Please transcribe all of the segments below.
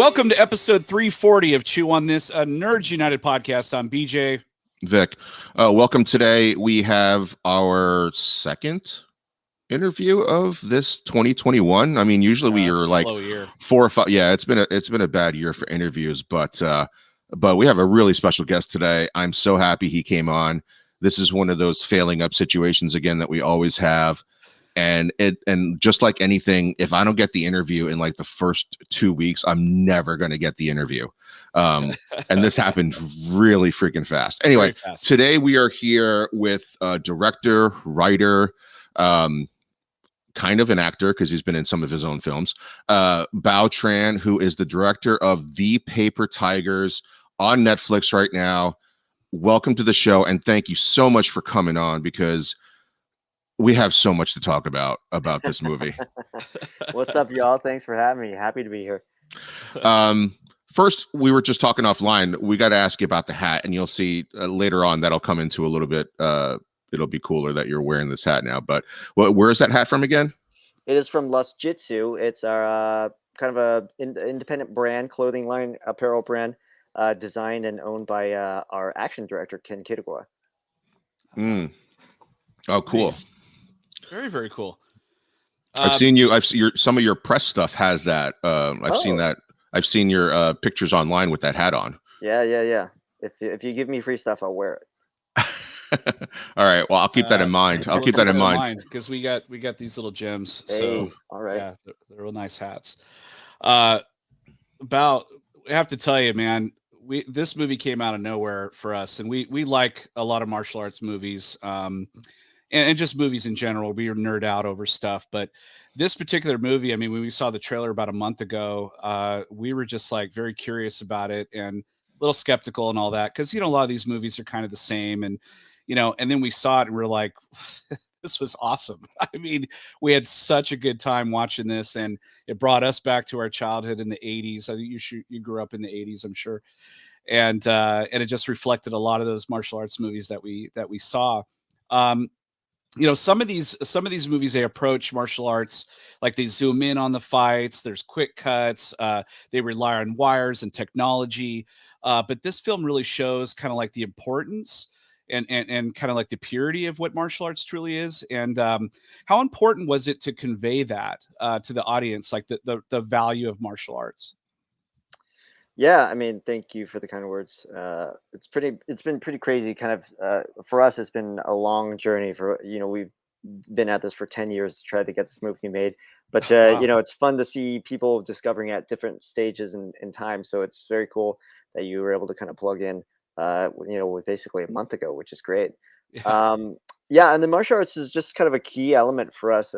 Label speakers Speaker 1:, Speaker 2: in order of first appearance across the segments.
Speaker 1: Welcome to episode 340 of Chew on This, a Nerds United podcast. I'm BJ.
Speaker 2: Vic. Welcome. Today we have our second interview of this 2021. I mean, usually we are like 4 or 5. Yeah, it's been a bad year for interviews, but we have a really special guest today. I'm so happy he came on. This is one of those failing up situations again that we always have. And just like anything, if I don't get the interview in like the first 2 weeks, I'm never going to get the interview. And this happened really freaking fast. Anyway, today we are here with director, writer, kind of an actor because he's been in some of his own films, Bao Tran, who is the director of The Paper Tigers on Netflix right now. Welcome to the show, and thank you so much for coming on because we have so much to talk about this movie.
Speaker 3: What's up, y'all? Thanks for having me. Happy to be here.
Speaker 2: First, we were just talking offline. We got to ask you about the hat, and you'll see later on that'll come into a little bit. It'll be cooler that you're wearing this hat now. But where is that hat from again?
Speaker 3: It is from Lust Jitsu. It's our kind of a independent brand, clothing line, apparel brand, designed and owned by our action director, Ken Kitagawa.
Speaker 2: Oh, cool.
Speaker 1: Nice. Very, very cool.
Speaker 2: I've seen some of your press stuff has that. Seen that. I've seen your pictures online with that hat on.
Speaker 3: Yeah. If you give me free stuff, I'll wear it.
Speaker 2: All right. Well, I'll keep that in mind. I'll keep that in mind
Speaker 1: because we got these little gems.
Speaker 3: Hey,
Speaker 1: so
Speaker 3: all right.
Speaker 1: Yeah, they're real nice hats. I have to tell you, man, this movie came out of nowhere for us, and we like a lot of martial arts movies. And just movies in general. We nerd out over stuff, but this particular movie, I mean, when we saw the trailer about a month ago, we were just like very curious about it and a little skeptical and all that. Cause a lot of these movies are kind of the same and, and then we saw it and we're like, this was awesome. I mean, we had such a good time watching this and it brought us back to our childhood in the 80s. I think you grew up in the 80s, I'm sure. And it just reflected a lot of those martial arts movies that we saw. Some of these movies, they approach martial arts like they zoom in on the fights. There's quick cuts. They rely on wires and technology. But this film really shows kind of like the importance and kind of like the purity of what martial arts truly is. And how important was it to convey that to the audience, like the value of martial arts?
Speaker 3: Yeah, I mean, thank you for the kind words. It's been pretty crazy. Kind of for us, it's been a long journey. We've been at this for 10 years to try to get this movie made. But
Speaker 1: Wow.
Speaker 3: it's fun to see people discovering at different stages in time. So it's very cool that you were able to kind of plug in, basically a month ago, which is great.
Speaker 1: Yeah.
Speaker 3: And the martial arts is just kind of a key element for us.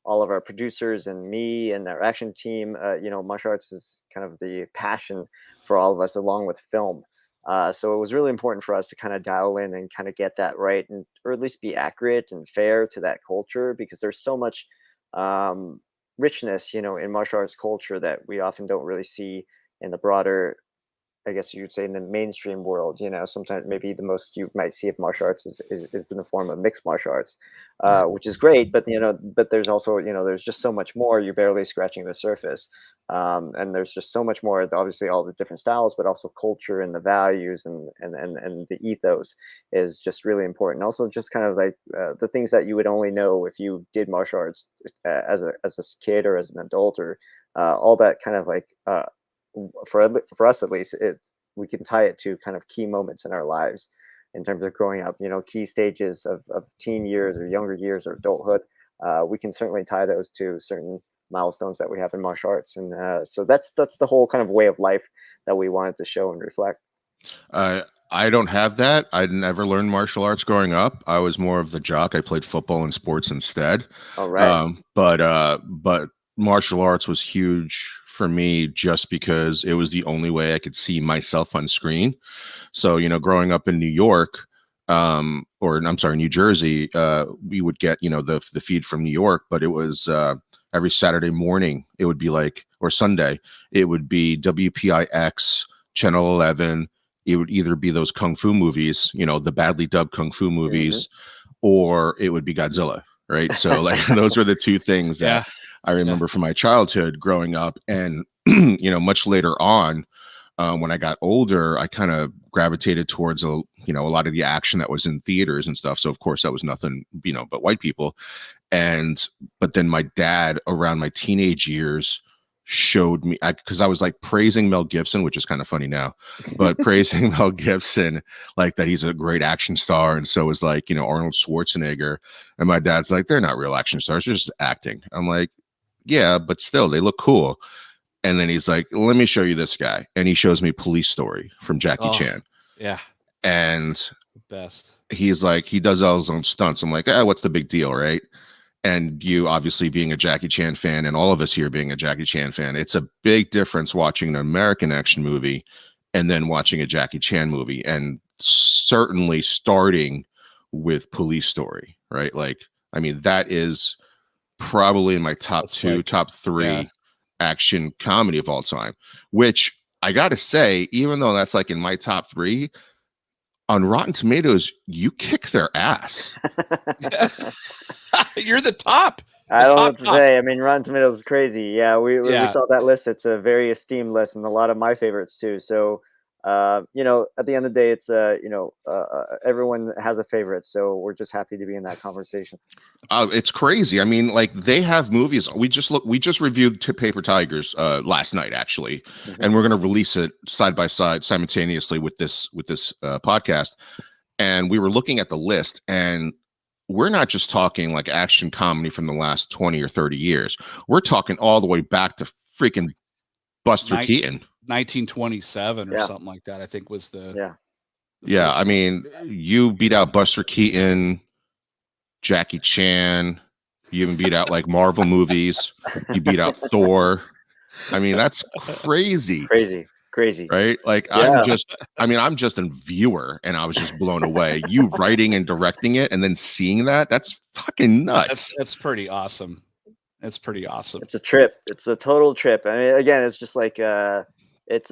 Speaker 3: All of our producers and me and our action team, martial arts is kind of the passion for all of us, along with film. So it was really important for us to kind of dial in and kind of get that right, or at least be accurate and fair to that culture, because there's so much richness, in martial arts culture that we often don't really see in the broader, I guess you would say, in the mainstream world. Sometimes maybe the most you might see of martial arts is in the form of mixed martial arts, which is great. But but there's also there's just so much more. You're barely scratching the surface, and there's just so much more. Obviously, all the different styles, but also culture and the values and the ethos is just really important. Also, just kind of like the things that you would only know if you did martial arts as a kid or as an adult, or all that kind of like. For us at least, we can tie it to kind of key moments in our lives in terms of growing up, key stages of teen years or younger years or adulthood. We can certainly tie those to certain milestones that we have in martial arts, and so that's the whole kind of way of life that we wanted to show and reflect.
Speaker 2: I don't have that. I never learned martial arts growing up. I was more of the jock. I played football and sports instead.
Speaker 3: All right.
Speaker 2: But martial arts was huge for me just because it was the only way I could see myself on screen. So, growing up in New York, New Jersey, we would get, the feed from New York, but it was every Saturday morning, it would be like, or Sunday, it would be WPIX, Channel 11. It would either be those Kung Fu movies, the badly dubbed Kung Fu movies, or it would be Godzilla, right? So like those were the two things that I remember from my childhood growing up. And much later on, when I got older, I kind of gravitated towards a lot of the action that was in theaters and stuff. So of course that was nothing, but white people. But then my dad around my teenage years showed me, because I was like praising Mel Gibson, which is kind of funny now, but praising Mel Gibson, like that he's a great action star. And so is like, Arnold Schwarzenegger. And my dad's like, they're not real action stars, they're just acting. I'm like, yeah, but still they look cool. And then he's like, let me show you this guy. And he shows me Police Story from Jackie Chan.
Speaker 1: Yeah.
Speaker 2: And
Speaker 1: best.
Speaker 2: He's like, he does all his own stunts. I'm like, what's the big deal, right? And you obviously being a Jackie Chan fan, and all of us here being a Jackie Chan fan, it's a big difference watching an American action movie and then watching a Jackie Chan movie. And certainly starting with Police Story, right? Like, I mean, that is probably in my top top three action comedy of all time, which I gotta say, even though that's like in my top three, on Rotten Tomatoes, you kick their ass.
Speaker 1: You're the top.
Speaker 3: I don't know what to say. I mean, Rotten Tomatoes is crazy. Yeah, we saw that list. It's a very esteemed list, and a lot of my favorites too. So, at the end of the day, it's everyone has a favorite. So we're just happy to be in that conversation.
Speaker 2: It's crazy. I mean, like they have movies. We just reviewed Paper Tigers last night, actually, and we're going to release it side by side simultaneously with this podcast. And we were looking at the list, and we're not just talking like action comedy from the last 20 or 30 years. We're talking all the way back to freaking Buster Keaton.
Speaker 1: 1927 or something like that, I think was the
Speaker 2: I mean, you beat out Buster Keaton, Jackie Chan, you even beat out like Marvel movies, you beat out Thor. I mean, that's crazy, right? Like I'm just a viewer, and I was just blown away. You writing and directing it and then seeing that's fucking nuts.
Speaker 1: That's pretty awesome. It's pretty awesome.
Speaker 3: It's a trip. It's a total trip. I mean, again, it's just like it's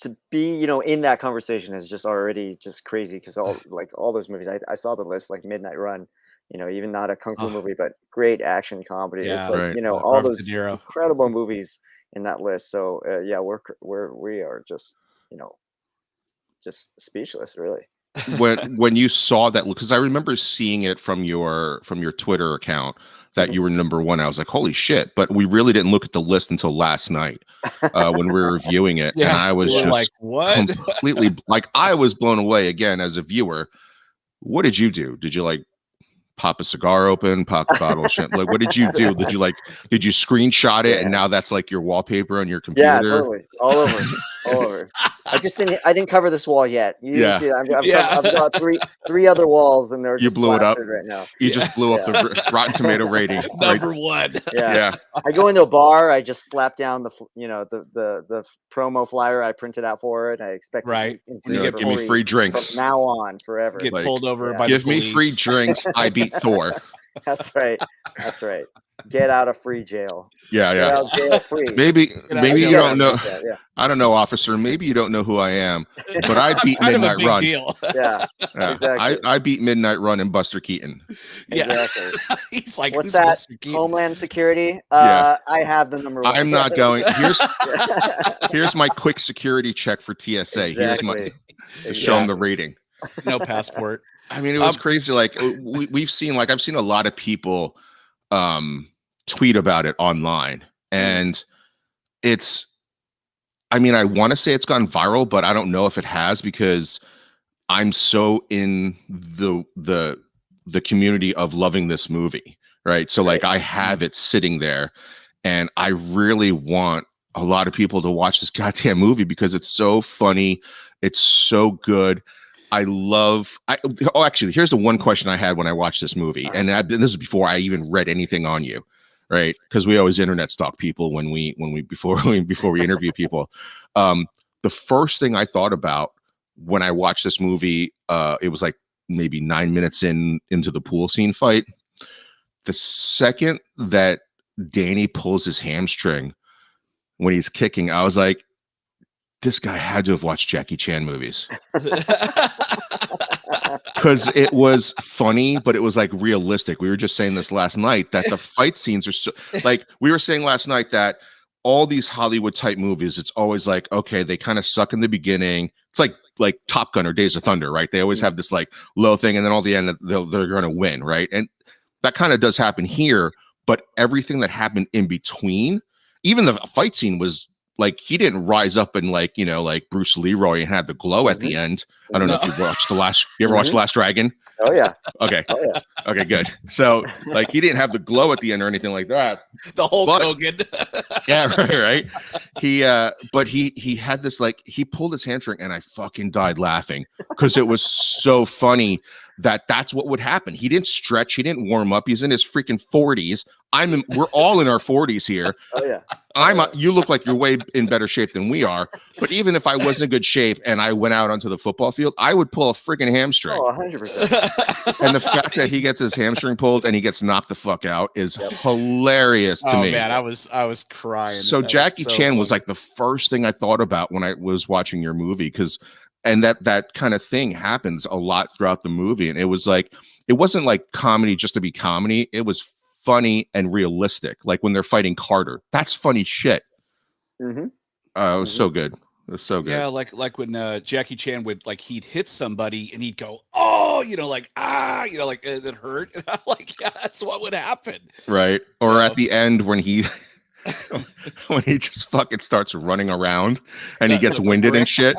Speaker 3: to be in that conversation is just already just crazy, because all those movies I saw the list, like Midnight Run, even not a kung fu movie, but great action comedy. It's like all those incredible movies in that list. So we are just just speechless, really.
Speaker 2: when you saw that, because I remember seeing it from your Twitter account that you were number one, I was like, holy shit. But we really didn't look at the list until last night when we were reviewing it. And I was just
Speaker 1: like, what?
Speaker 2: completely like, I was blown away again as a viewer. What did you do? Did you like pop a cigar open, pop a bottle of champagne? Like, what did you do? Did you screenshot it and now that's like your wallpaper on your computer?
Speaker 3: Yeah, totally. All over. I didn't cover this wall yet. You see that? I've got three other walls, and they're just
Speaker 2: blew it up
Speaker 3: right now.
Speaker 2: You just blew up the Rotten Tomato rating.
Speaker 1: Number one.
Speaker 3: Yeah. I go into a bar, I just slap down the promo flyer I printed out for it. I expect
Speaker 2: to give me free drinks
Speaker 3: from now on forever.
Speaker 1: Get pulled over by
Speaker 2: give
Speaker 1: the
Speaker 2: me
Speaker 1: police.
Speaker 2: free drinks. I beat Thor.
Speaker 3: That's right. Get out of free jail.
Speaker 2: Yeah.
Speaker 3: Get out of jail free.
Speaker 2: Maybe you don't know. I don't know, officer. Maybe you don't know who I am, but I beat Midnight Run.
Speaker 1: Deal.
Speaker 3: Yeah, exactly.
Speaker 2: I beat Midnight Run and Buster Keaton.
Speaker 3: Exactly.
Speaker 1: He's like,
Speaker 3: what's that? Homeland Security. I have the number one.
Speaker 2: I'm not going. Here's my quick security check for TSA. Here's my show them the rating.
Speaker 1: No passport.
Speaker 2: I mean, it was crazy. Like I've seen a lot of people tweet about it online, and I want to say it's gone viral, but I don't know if it has, because I'm so in the community of loving this movie, right? So like I have it sitting there, and I really want a lot of people to watch this goddamn movie because it's so funny, it's so good. Actually, here's the one question I had when I watched this movie, and this is before I even read anything on you, right? Because we always internet stalk people before we interview people. The first thing I thought about when I watched this movie, it was like maybe 9 minutes into the pool scene fight. The second that Danny pulls his hamstring when he's kicking, I was like, this guy had to have watched Jackie Chan movies. Because it was funny, but it was like realistic. We were just saying this last night that the fight scenes are so, like, we were saying last night that all these Hollywood type movies, it's always like, okay, they kind of suck in the beginning. It's like Top Gun or Days of Thunder, right? They always have this like low thing, and then all the end they're going to win, right? And that kind of does happen here, but everything that happened in between, even the fight scene was like, he didn't rise up and like, you know, like Bruce Leroy and had the glow at the end. I don't know if you've watched you ever watched The Last Dragon?
Speaker 3: Oh yeah.
Speaker 2: Okay.
Speaker 3: Oh yeah.
Speaker 2: Okay, good. So like, he didn't have the glow at the end or anything like that.
Speaker 1: The Hulk Hogan.
Speaker 2: Yeah, right. But he had this, like, he pulled his hamstring and I fucking died laughing because it was so funny that's what would happen. He didn't stretch, he didn't warm up. He's in his freaking 40s. We're all in our 40s here.
Speaker 3: Oh yeah.
Speaker 2: You look like you're way in better shape than we are. But even if I was in good shape and I went out onto the football field, I would pull a freaking hamstring.
Speaker 3: Oh, 100%.
Speaker 2: And the fact that he gets his hamstring pulled and he gets knocked the fuck out is hilarious to me.
Speaker 1: Oh man, I was crying.
Speaker 2: So Jackie Chan was like the first thing I thought about when I was watching your movie, and that kind of thing happens a lot throughout the movie. And it was like, it wasn't like comedy just to be comedy. It was funny and realistic. Like when they're fighting Carter, that's funny shit.
Speaker 3: Mm-hmm.
Speaker 2: It was so good. It was so good.
Speaker 1: Yeah, like when Jackie Chan would, like, he'd hit somebody and he'd go, oh, you know, like, you know, like it hurt. And I'm like, yeah, that's what would happen.
Speaker 2: Right. Or at the end when he when he just fucking starts running around and he gets winded and shit.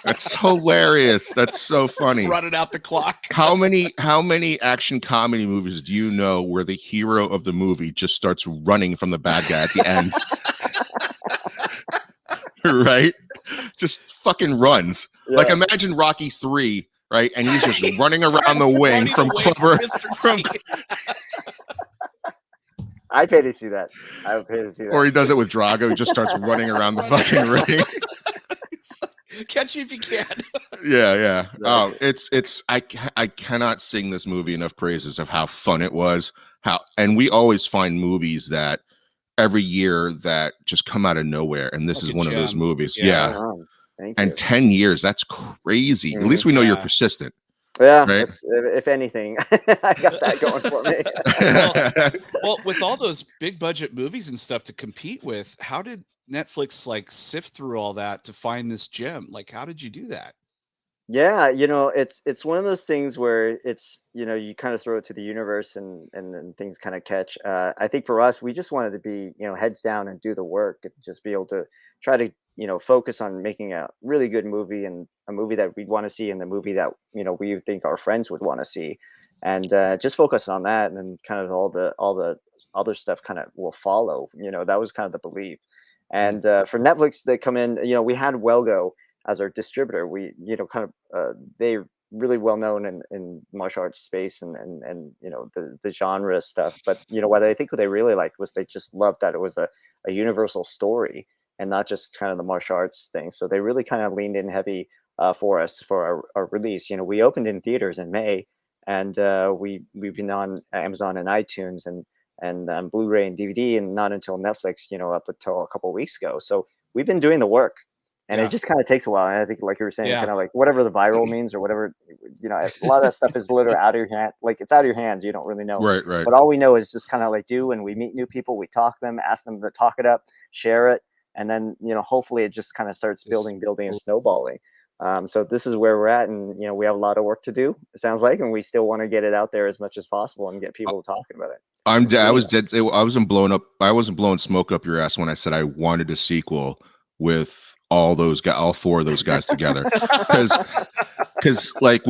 Speaker 2: That's hilarious. That's so funny.
Speaker 1: Running out the clock.
Speaker 2: How many action comedy movies do you know where the hero of the movie just starts running from the bad guy at the end? Right? Just fucking runs. Yeah. Like imagine Rocky 3, right? And he's just running around the wing from Clover.
Speaker 3: I pay to see that. I would pay to see that.
Speaker 2: Or he does it with Drago. He just starts running around the fucking ring.
Speaker 1: Catch you if you can.
Speaker 2: Yeah. Oh, I cannot sing this movie enough praises of how fun it was. And we always find movies that every year that just come out of nowhere, and this is one of those movies. Yeah.
Speaker 3: Wow. Thank
Speaker 2: and
Speaker 3: you.
Speaker 2: 10 years, that's crazy. At least we know you're persistent.
Speaker 3: Yeah,
Speaker 2: right?
Speaker 3: If anything, I got that going for
Speaker 1: me. well, with all those big budget movies and stuff to compete with, how did Netflix like sift through all that to find this gem? Like, how did you do that?
Speaker 3: Yeah, it's one of those things where it's, you kind of throw it to the universe and then things kind of catch. I think for us, we just wanted to be, heads down and do the work and just be able to try to, focus on making a really good movie and a movie that we'd want to see and the movie that, we think our friends would want to see. And just focus on that, and then kind of all the other stuff kind of will follow. That was kind of the belief. And for Netflix, they come in, we had Wellgo as our distributor. We, they really well known in martial arts space and the genre stuff. But what I think what they really liked was they just loved that it was a universal story and not just kind of the martial arts thing. So they really kind of leaned in heavy for us for our release. We opened in theaters in May, and we've been on Amazon and iTunes and Blu-ray and DVD, and not until Netflix, up until a couple of weeks ago. So we've been doing the work. And it just kind of takes a while. And I think, like you were saying, kind of like whatever the viral means or whatever, a lot of that stuff is literally out of your hand. Like it's out of your hands. You don't really know.
Speaker 2: Right.
Speaker 3: But all we know is just kind of like when we meet new people, we talk to them, ask them to talk it up, share it. And then, hopefully it just kind of starts building and snowballing. So this is where we're at. And, we have a lot of work to do, it sounds like. And we still want to get it out there as much as possible and get people talking about it.
Speaker 2: I wasn't blowing smoke up your ass when I said I wanted a sequel with all four of those guys together, because like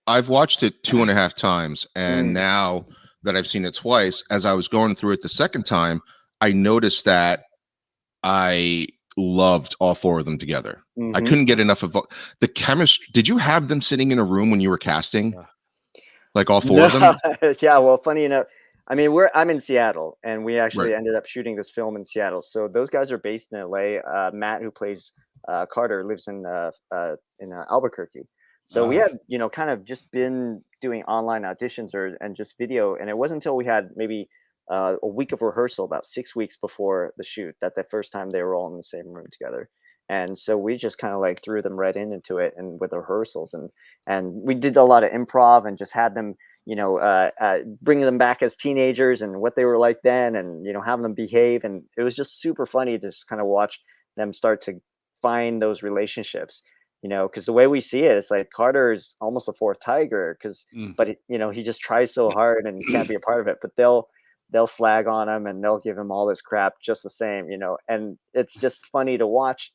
Speaker 2: I've watched it 2.5 times, and now that I've seen it twice, as I was going through it the second time, I noticed that I loved all four of them together. I couldn't get enough of the chemistry. Did you have them sitting in a room when you were casting, like all four of them?
Speaker 3: Yeah, well, funny enough, I mean, I'm in Seattle, and we actually ended up shooting this film in Seattle. So those guys are based in LA. Matt, who plays Carter, lives in Albuquerque. So we had, kind of just been doing online auditions and just video. And it wasn't until we had maybe a week of rehearsal, about 6 weeks before the shoot, that the first time they were all in the same room together. And so we just kind of like threw them right into it, and with rehearsals, and we did a lot of improv and just had them, bringing them back as teenagers and what they were like then, and having them behave. And it was just super funny to just kind of watch them start to find those relationships. Because the way we see it, it's like Carter is almost a fourth tiger, but he just tries so hard and can't be a part of it. But they'll slag on him and they'll give him all this crap just the same. And it's just funny to watch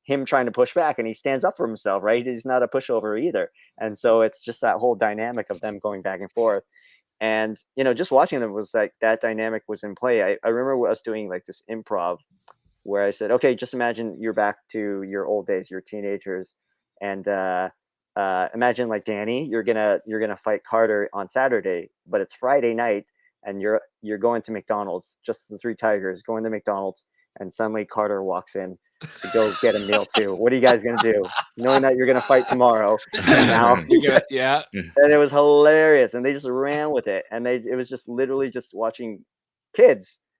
Speaker 3: him trying to push back, and he stands up for himself, right? He's not a pushover either. And so it's just that whole dynamic of them going back and forth. And just watching them was like that dynamic was in play. I remember us doing like this improv where I said, okay, just imagine you're back to your old days, your teenagers, and imagine like Danny, you're gonna fight Carter on Saturday, but it's Friday night, and you're going to McDonald's, just the three tigers going to McDonald's, and suddenly Carter walks in to go get a meal too. What are you guys gonna do, knowing that you're gonna fight tomorrow? And now, and it was hilarious, and they just ran with it, and it was just literally just watching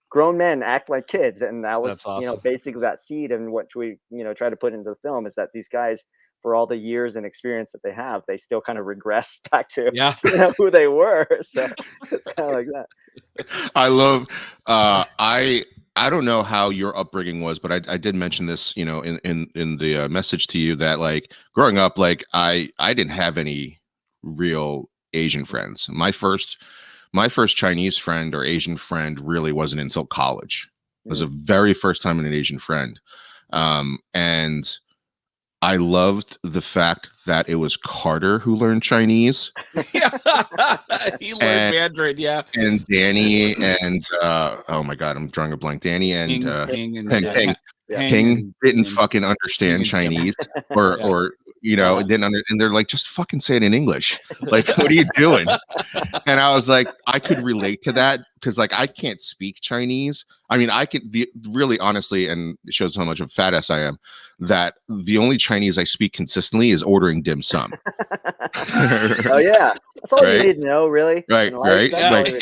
Speaker 3: grown men act like kids, and that was awesome. Basically that seed, and what we try to put into the film is that these guys, for all the years and experience that they have, they still kind of regress back to who they were. So it's kind of like that.
Speaker 2: I love I don't know how your upbringing was, but I did mention this, in the message to you, that like growing up, like I didn't have any real Asian friends. My first Chinese friend or Asian friend really wasn't until college. It was the very first time in an Asian friend. And I loved the fact that it was Carter who learned Chinese.
Speaker 1: He learned Mandarin,
Speaker 2: and Danny and oh my god, I'm drawing a blank. Danny and Ping didn't fucking understand Chinese, or didn't and they're like, just fucking say it in English. Like, what are you doing? And I was like, I could relate to that, because like I can't speak Chinese. I mean, I can really honestly, and it shows how much of a fat ass I am, that the only Chinese I speak consistently is ordering dim sum.
Speaker 3: Oh yeah, that's all you need to know, really.
Speaker 2: Right. Like,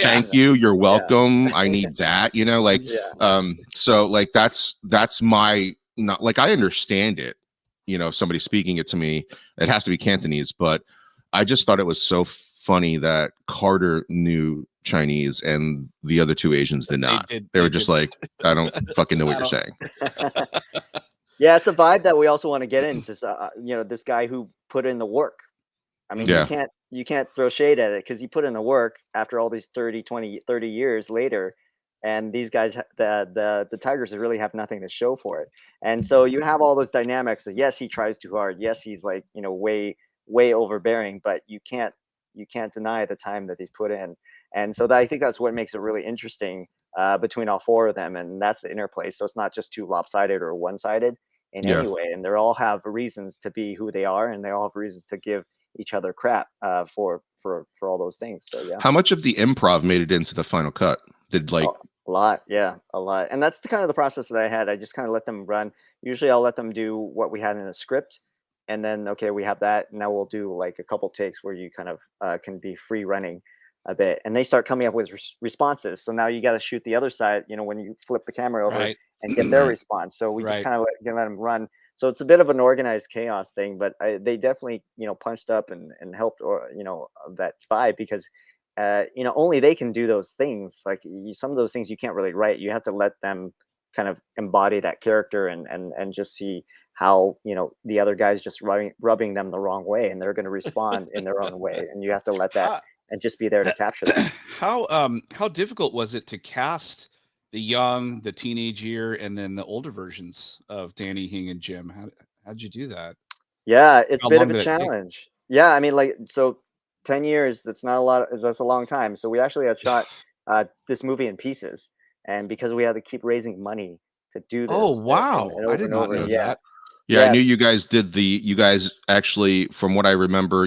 Speaker 2: thank you, you're welcome. I need that. So like that's my, not like, I understand it. If somebody's speaking it to me, it has to be Cantonese. But I just thought it was so funny that Carter knew Chinese and the other two Asians did not. They were just like, I don't fucking know what you're saying.
Speaker 3: Yeah, it's a vibe that we also want to get into. This guy who put in the work. I mean, you can't throw shade at it, because he put in the work after all these 30 years later. And these guys, the Tigers, really have nothing to show for it. And so you have all those dynamics. Yes, he tries too hard. Yes, he's like, way overbearing, but you can't deny the time that he's put in. And so I think that's what makes it really interesting between all four of them. And that's the interplay. So it's not just too lopsided or one-sided in any way. And they all have reasons to be who they are, and they all have reasons to give each other crap for all those things. So yeah.
Speaker 2: How much of the improv made it into the final cut?
Speaker 3: A lot. And that's the kind of the process that I had. I just kind of let them run. Usually I'll let them do what we had in the script, and then, okay, we have that. Now we'll do like a couple takes where you kind of can be free running a bit, and they start coming up with responses. So now you got to shoot the other side, when you flip the camera over and get their response. So we just kind of let them run. So it's a bit of an organized chaos thing, but they definitely, punched up and helped, or, that vibe, because only they can do those things. Like some of those things you can't really write. You have to let them kind of embody that character and just see how, the other guy's just rubbing them the wrong way, and they're going to respond in their own way. And you have to let that and just be there to capture that.
Speaker 1: How difficult was it to cast the teenage year, and then the older versions of Danny, Hing, and Jim? How'd you do that?
Speaker 3: Yeah, it's a bit of a challenge. Yeah, I mean, like, so 10 years, that's not a lot. That's a long time. So we actually had shot this movie in pieces, and because we had to keep raising money to do this.
Speaker 1: Oh wow! I did not know that.
Speaker 2: Yeah, I knew you guys did you guys actually, from what I remember,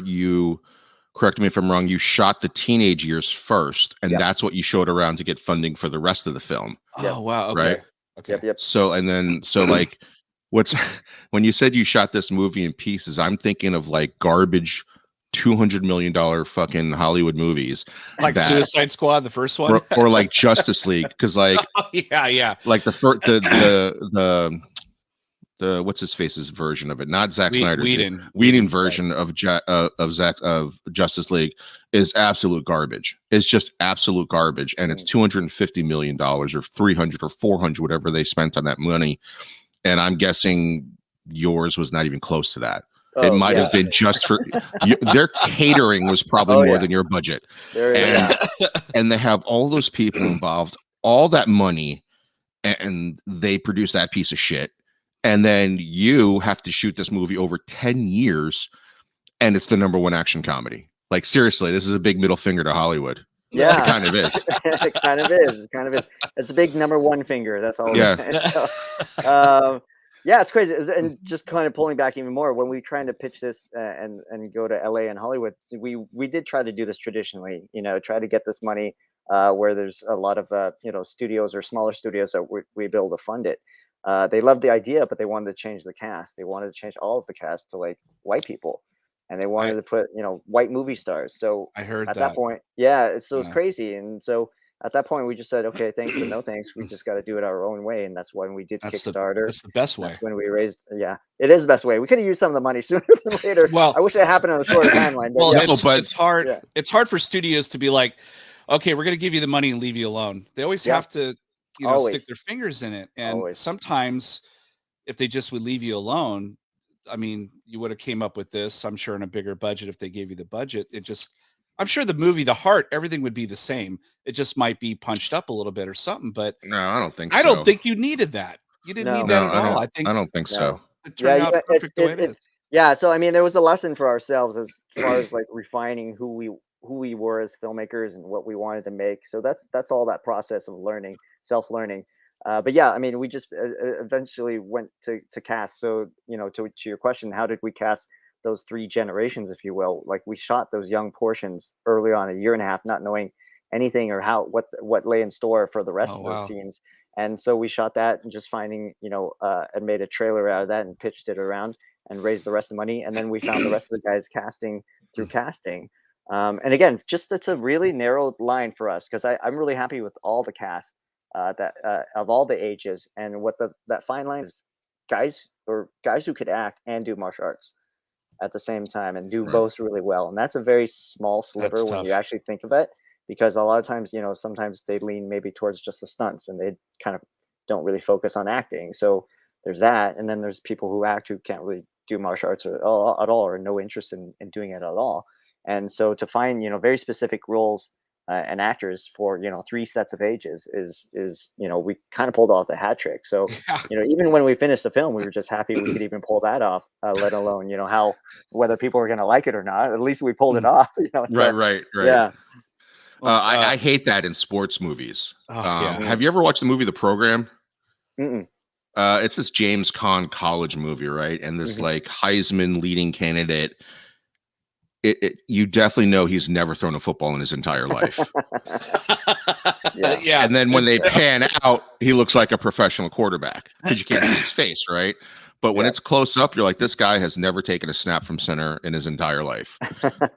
Speaker 2: correct me if I'm wrong, you shot the teenage years first, and that's what you showed around to get funding for the rest of the film.
Speaker 1: Oh wow! Okay.
Speaker 2: Right.
Speaker 1: Okay.
Speaker 3: Yep.
Speaker 2: So like, when you said you shot this movie in pieces, I'm thinking of like garbage $200 million fucking Hollywood movies,
Speaker 1: like Suicide Squad, the first one,
Speaker 2: or like Justice League, because like
Speaker 1: yeah,
Speaker 2: like the the what's his face's version of it, not Zack Snyder's
Speaker 1: Whedon
Speaker 2: version of Justice League is absolute garbage. It's just absolute garbage, and it's $250 million or 300 or 400, whatever they spent on that money. And I'm guessing yours was not even close to that. It might have been just for their catering was probably more than your budget. And they have all those people involved, all that money, and they produce that piece of shit. And then you have to shoot this movie over 10 years, and it's the #1 action comedy. Like, seriously, this is a big middle finger to Hollywood.
Speaker 3: Yeah,
Speaker 2: it kind of is.
Speaker 3: It kind of is. It's a big #1 finger. That's all.
Speaker 2: Yeah.
Speaker 3: So, yeah, it's crazy. And just kind of pulling back even more, when we trying to pitch this and go to LA and Hollywood, we did try to do this traditionally. Try to get this money where there's a lot of studios or smaller studios that we be able to fund it. They loved the idea, but they wanted to change the cast. They wanted to change all of the cast to like white people, and they wanted to put white movie stars. So
Speaker 1: I heard
Speaker 3: at that point, it's crazy. And so at that point, we just said, okay, thanks, but no thanks. We just got to do it our own way. And that's when we did Kickstarter.
Speaker 1: That's the best way.
Speaker 3: That's when we raised. Yeah, it is the best way. We could have used some of the money sooner than later. Well, I wish it happened on a shorter timeline. But
Speaker 1: it's hard. Yeah. It's hard for studios to be like, okay, we're going to give you the money and leave you alone. They always have to, stick their fingers in it. And sometimes if they just would leave you alone, I mean, you would have came up with this, I'm sure, in a bigger budget if they gave you the budget. I'm sure the movie, the heart, everything would be the same. It just might be punched up a little bit or something. But
Speaker 2: no, I don't think so.
Speaker 1: I don't think you needed that. You didn't need that at all.
Speaker 2: I don't think so.
Speaker 1: It turned out perfect the way it is.
Speaker 3: Yeah. So, I mean, there was a lesson for ourselves as far as like refining who we were as filmmakers and what we wanted to make. So that's all that process of learning, self-learning. But yeah, I mean, we just eventually went to cast. So, to your question, how did we cast those 3 generations, if you will? Like, we shot those young portions early on, 1.5 years, not knowing anything or what lay in store for the rest of those scenes. And so we shot that and just finding, and made a trailer out of that and pitched it around and raised the rest of the money. And then we found the rest of the guys casting through casting. And again, just it's a really narrow line for us, because I'm really happy with all the cast that of all the ages, and what that fine line is, guys who could act and do martial arts at the same time and do both really well. And that's a very small sliver when you actually think of it, because a lot of times, sometimes they lean maybe towards just the stunts and they kind of don't really focus on acting. So there's that. And then there's people who act who can't really do martial arts at all, or no interest in doing it at all. And so to find, very specific roles and actors for 3 sets of ages is we kind of pulled off the hat trick. So even when we finished the film, we were just happy we could even pull that off, let alone how whether people are going to like it or not. At least we pulled it off. So,
Speaker 2: right.
Speaker 3: Yeah.
Speaker 2: I hate that in sports movies. Have you ever watched the movie The Program? It's this James Caan college movie, right? And this like Heisman leading candidate. You definitely know he's never thrown a football in his entire life.
Speaker 3: Yeah.
Speaker 2: And then when they pan out, he looks like a professional quarterback because you can't see his face, right? But when it's close up, you're like, this guy has never taken a snap from center in his entire life.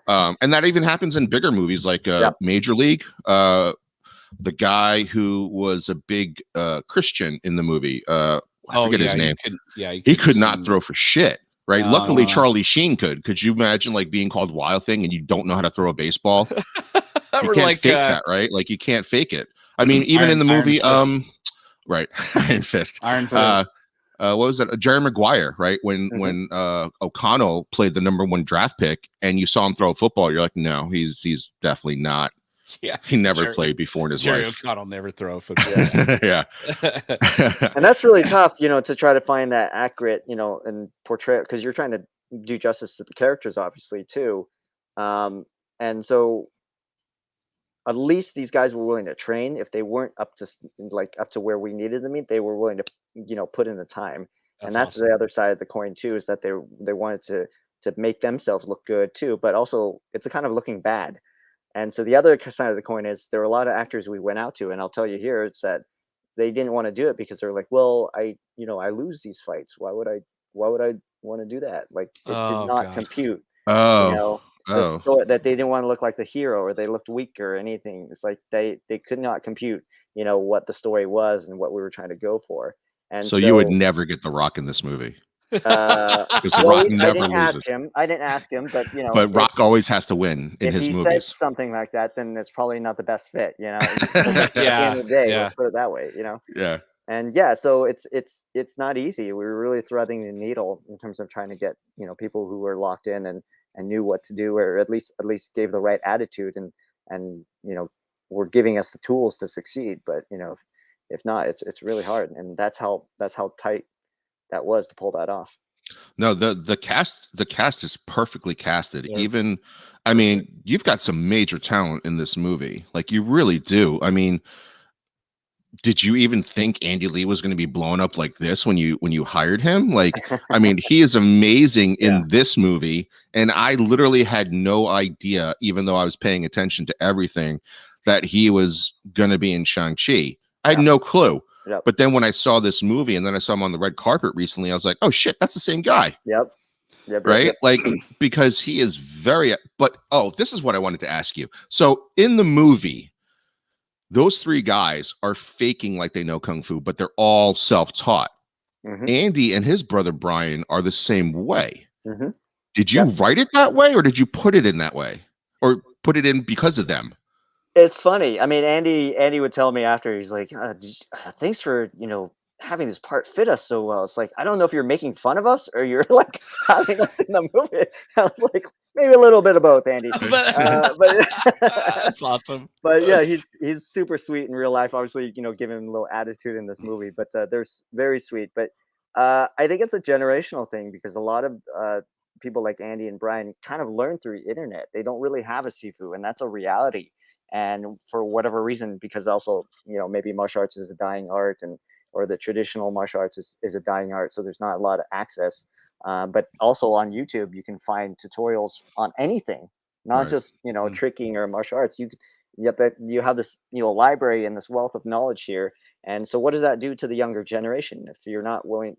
Speaker 2: And that even happens in bigger movies like Major League. The guy who was a big Christian in the movie, I forget his name. He could not throw for shit. Right. Luckily, Charlie Sheen could. Could you imagine like being called Wild Thing and you don't know how to throw a baseball? You can't fake that, right? Like you can't fake it. I mean, even in the movie, right? Iron Fist. What was that? Jerry Maguire, right? When O'Connell played the #1 draft pick and you saw him throw a football, you're like, no, he's definitely not.
Speaker 1: Yeah,
Speaker 2: he never played before in his life.
Speaker 1: Jerry O'Connell never throw a football.
Speaker 2: Yeah.
Speaker 3: And that's really tough, to try to find that accurate, and portray, because you're trying to do justice to the characters, obviously, too. And so at least these guys were willing to train. If they weren't up to where we needed them, they were willing to, put in the time. And that's awesome. The other side of the coin too, is that they wanted to make themselves look good too, but also it's a kind of looking bad. And so the other side of the coin is there were a lot of actors we went out to, and I'll tell you here, it's that they didn't want to do it because they're like, well, I lose these fights. Why would I want to do that? Like it did not compute. The story, that they didn't want to look like the hero, or they looked weak or anything. It's like they could not compute, what the story was and what we were trying to go for. And
Speaker 2: so you would never get The Rock in this movie.
Speaker 3: Because
Speaker 2: The Rock never loses.
Speaker 3: I didn't ask him, but
Speaker 2: but Rock always has to win in his movies.
Speaker 3: If he said something like that, then it's probably not the best fit, At the end of the day, let's put it that way,
Speaker 2: Yeah.
Speaker 3: And so it's not easy. We were really threading the needle in terms of trying to get people who were locked in and knew what to do, or at least gave the right attitude and were giving us the tools to succeed. But if not, it's really hard, and that's how tight that was to pull that off.
Speaker 2: No, the cast is perfectly casted. Yeah. Even, I mean, you've got some major talent in this movie. Like, you really do. I mean, did you even think Andy Lee was going to be blown up like this when you hired him? Like, I mean, he is amazing in this movie, and I literally had no idea, even though I was paying attention to everything, that he was going to be in Shang-Chi. I had no clue.
Speaker 3: Yep.
Speaker 2: But then when I saw this movie and then I saw him on the red carpet recently, I was like, oh shit, that's the same guy.
Speaker 3: Yep.
Speaker 2: Right? Like, because he is very, but this is what I wanted to ask you. So in the movie, those three guys are faking like they know Kung Fu, but they're all self-taught. Mm-hmm. Andy and his brother Brian are the same way. Mm-hmm. Did you write it that way, or did you put it in that way, or put it in because of them?
Speaker 3: It's funny. I mean, Andy would tell me after, he's like, thanks for, having this part fit us so well. It's like, I don't know if you're making fun of us or you're like having us in the movie. I was like, maybe a little bit of both, Andy. But
Speaker 1: that's awesome.
Speaker 3: But yeah, he's super sweet in real life. Obviously, give him a little attitude in this movie, but they're very sweet. But I think it's a generational thing, because a lot of people like Andy and Brian kind of learn through the internet. They don't really have a sifu, and that's a reality. And for whatever reason, because also, maybe martial arts is a dying art, or the traditional martial arts is a dying art, so there's not a lot of access. But also on YouTube, you can find tutorials on anything, not just tricking or martial arts. You have this library and this wealth of knowledge here. And so what does that do to the younger generation if you're not willing?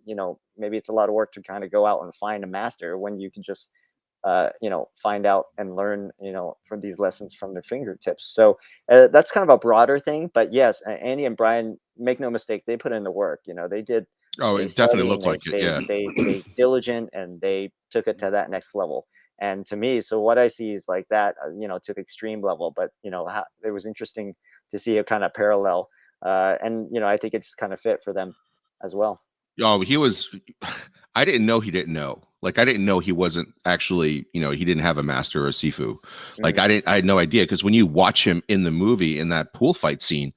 Speaker 3: Maybe it's a lot of work to kind of go out and find a master when you can just find out and learn, from these lessons from their fingertips. So that's kind of a broader thing. But yes, Andy and Brian, make no mistake, they put in the work. They did.
Speaker 2: Oh, it definitely looked like it. Yeah,
Speaker 3: they diligent, and they took it to that next level. And to me, so what I see is like that, to the extreme level. But it was interesting to see a kind of parallel, and I think it just kind of fit for them as well.
Speaker 2: Oh, he was. I didn't know he didn't know. Like, I didn't know he wasn't actually, he didn't have a master or a sifu. Like, I had no idea, because when you watch him in the movie in that pool fight scene,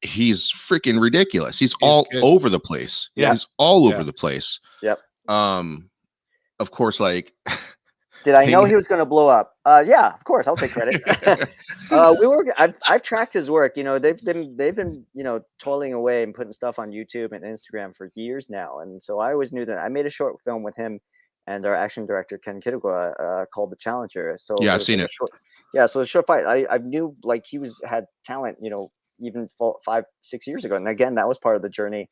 Speaker 2: he's freaking ridiculous. He's all over the place.
Speaker 3: Yeah.
Speaker 2: He's all over the place.
Speaker 3: Yep.
Speaker 2: Of course, like,
Speaker 3: did I know he was going to blow up? Yeah, of course, I'll take credit. I've tracked his work. They've been toiling away and putting stuff on YouTube and Instagram for years now, and so I always knew that. I made a short film with him and our action director Ken Kitagawa called The Challenger. So
Speaker 2: yeah, I've seen it.
Speaker 3: So the short fight, I knew like he had talent, even 5-6 years ago, and again, that was part of the journey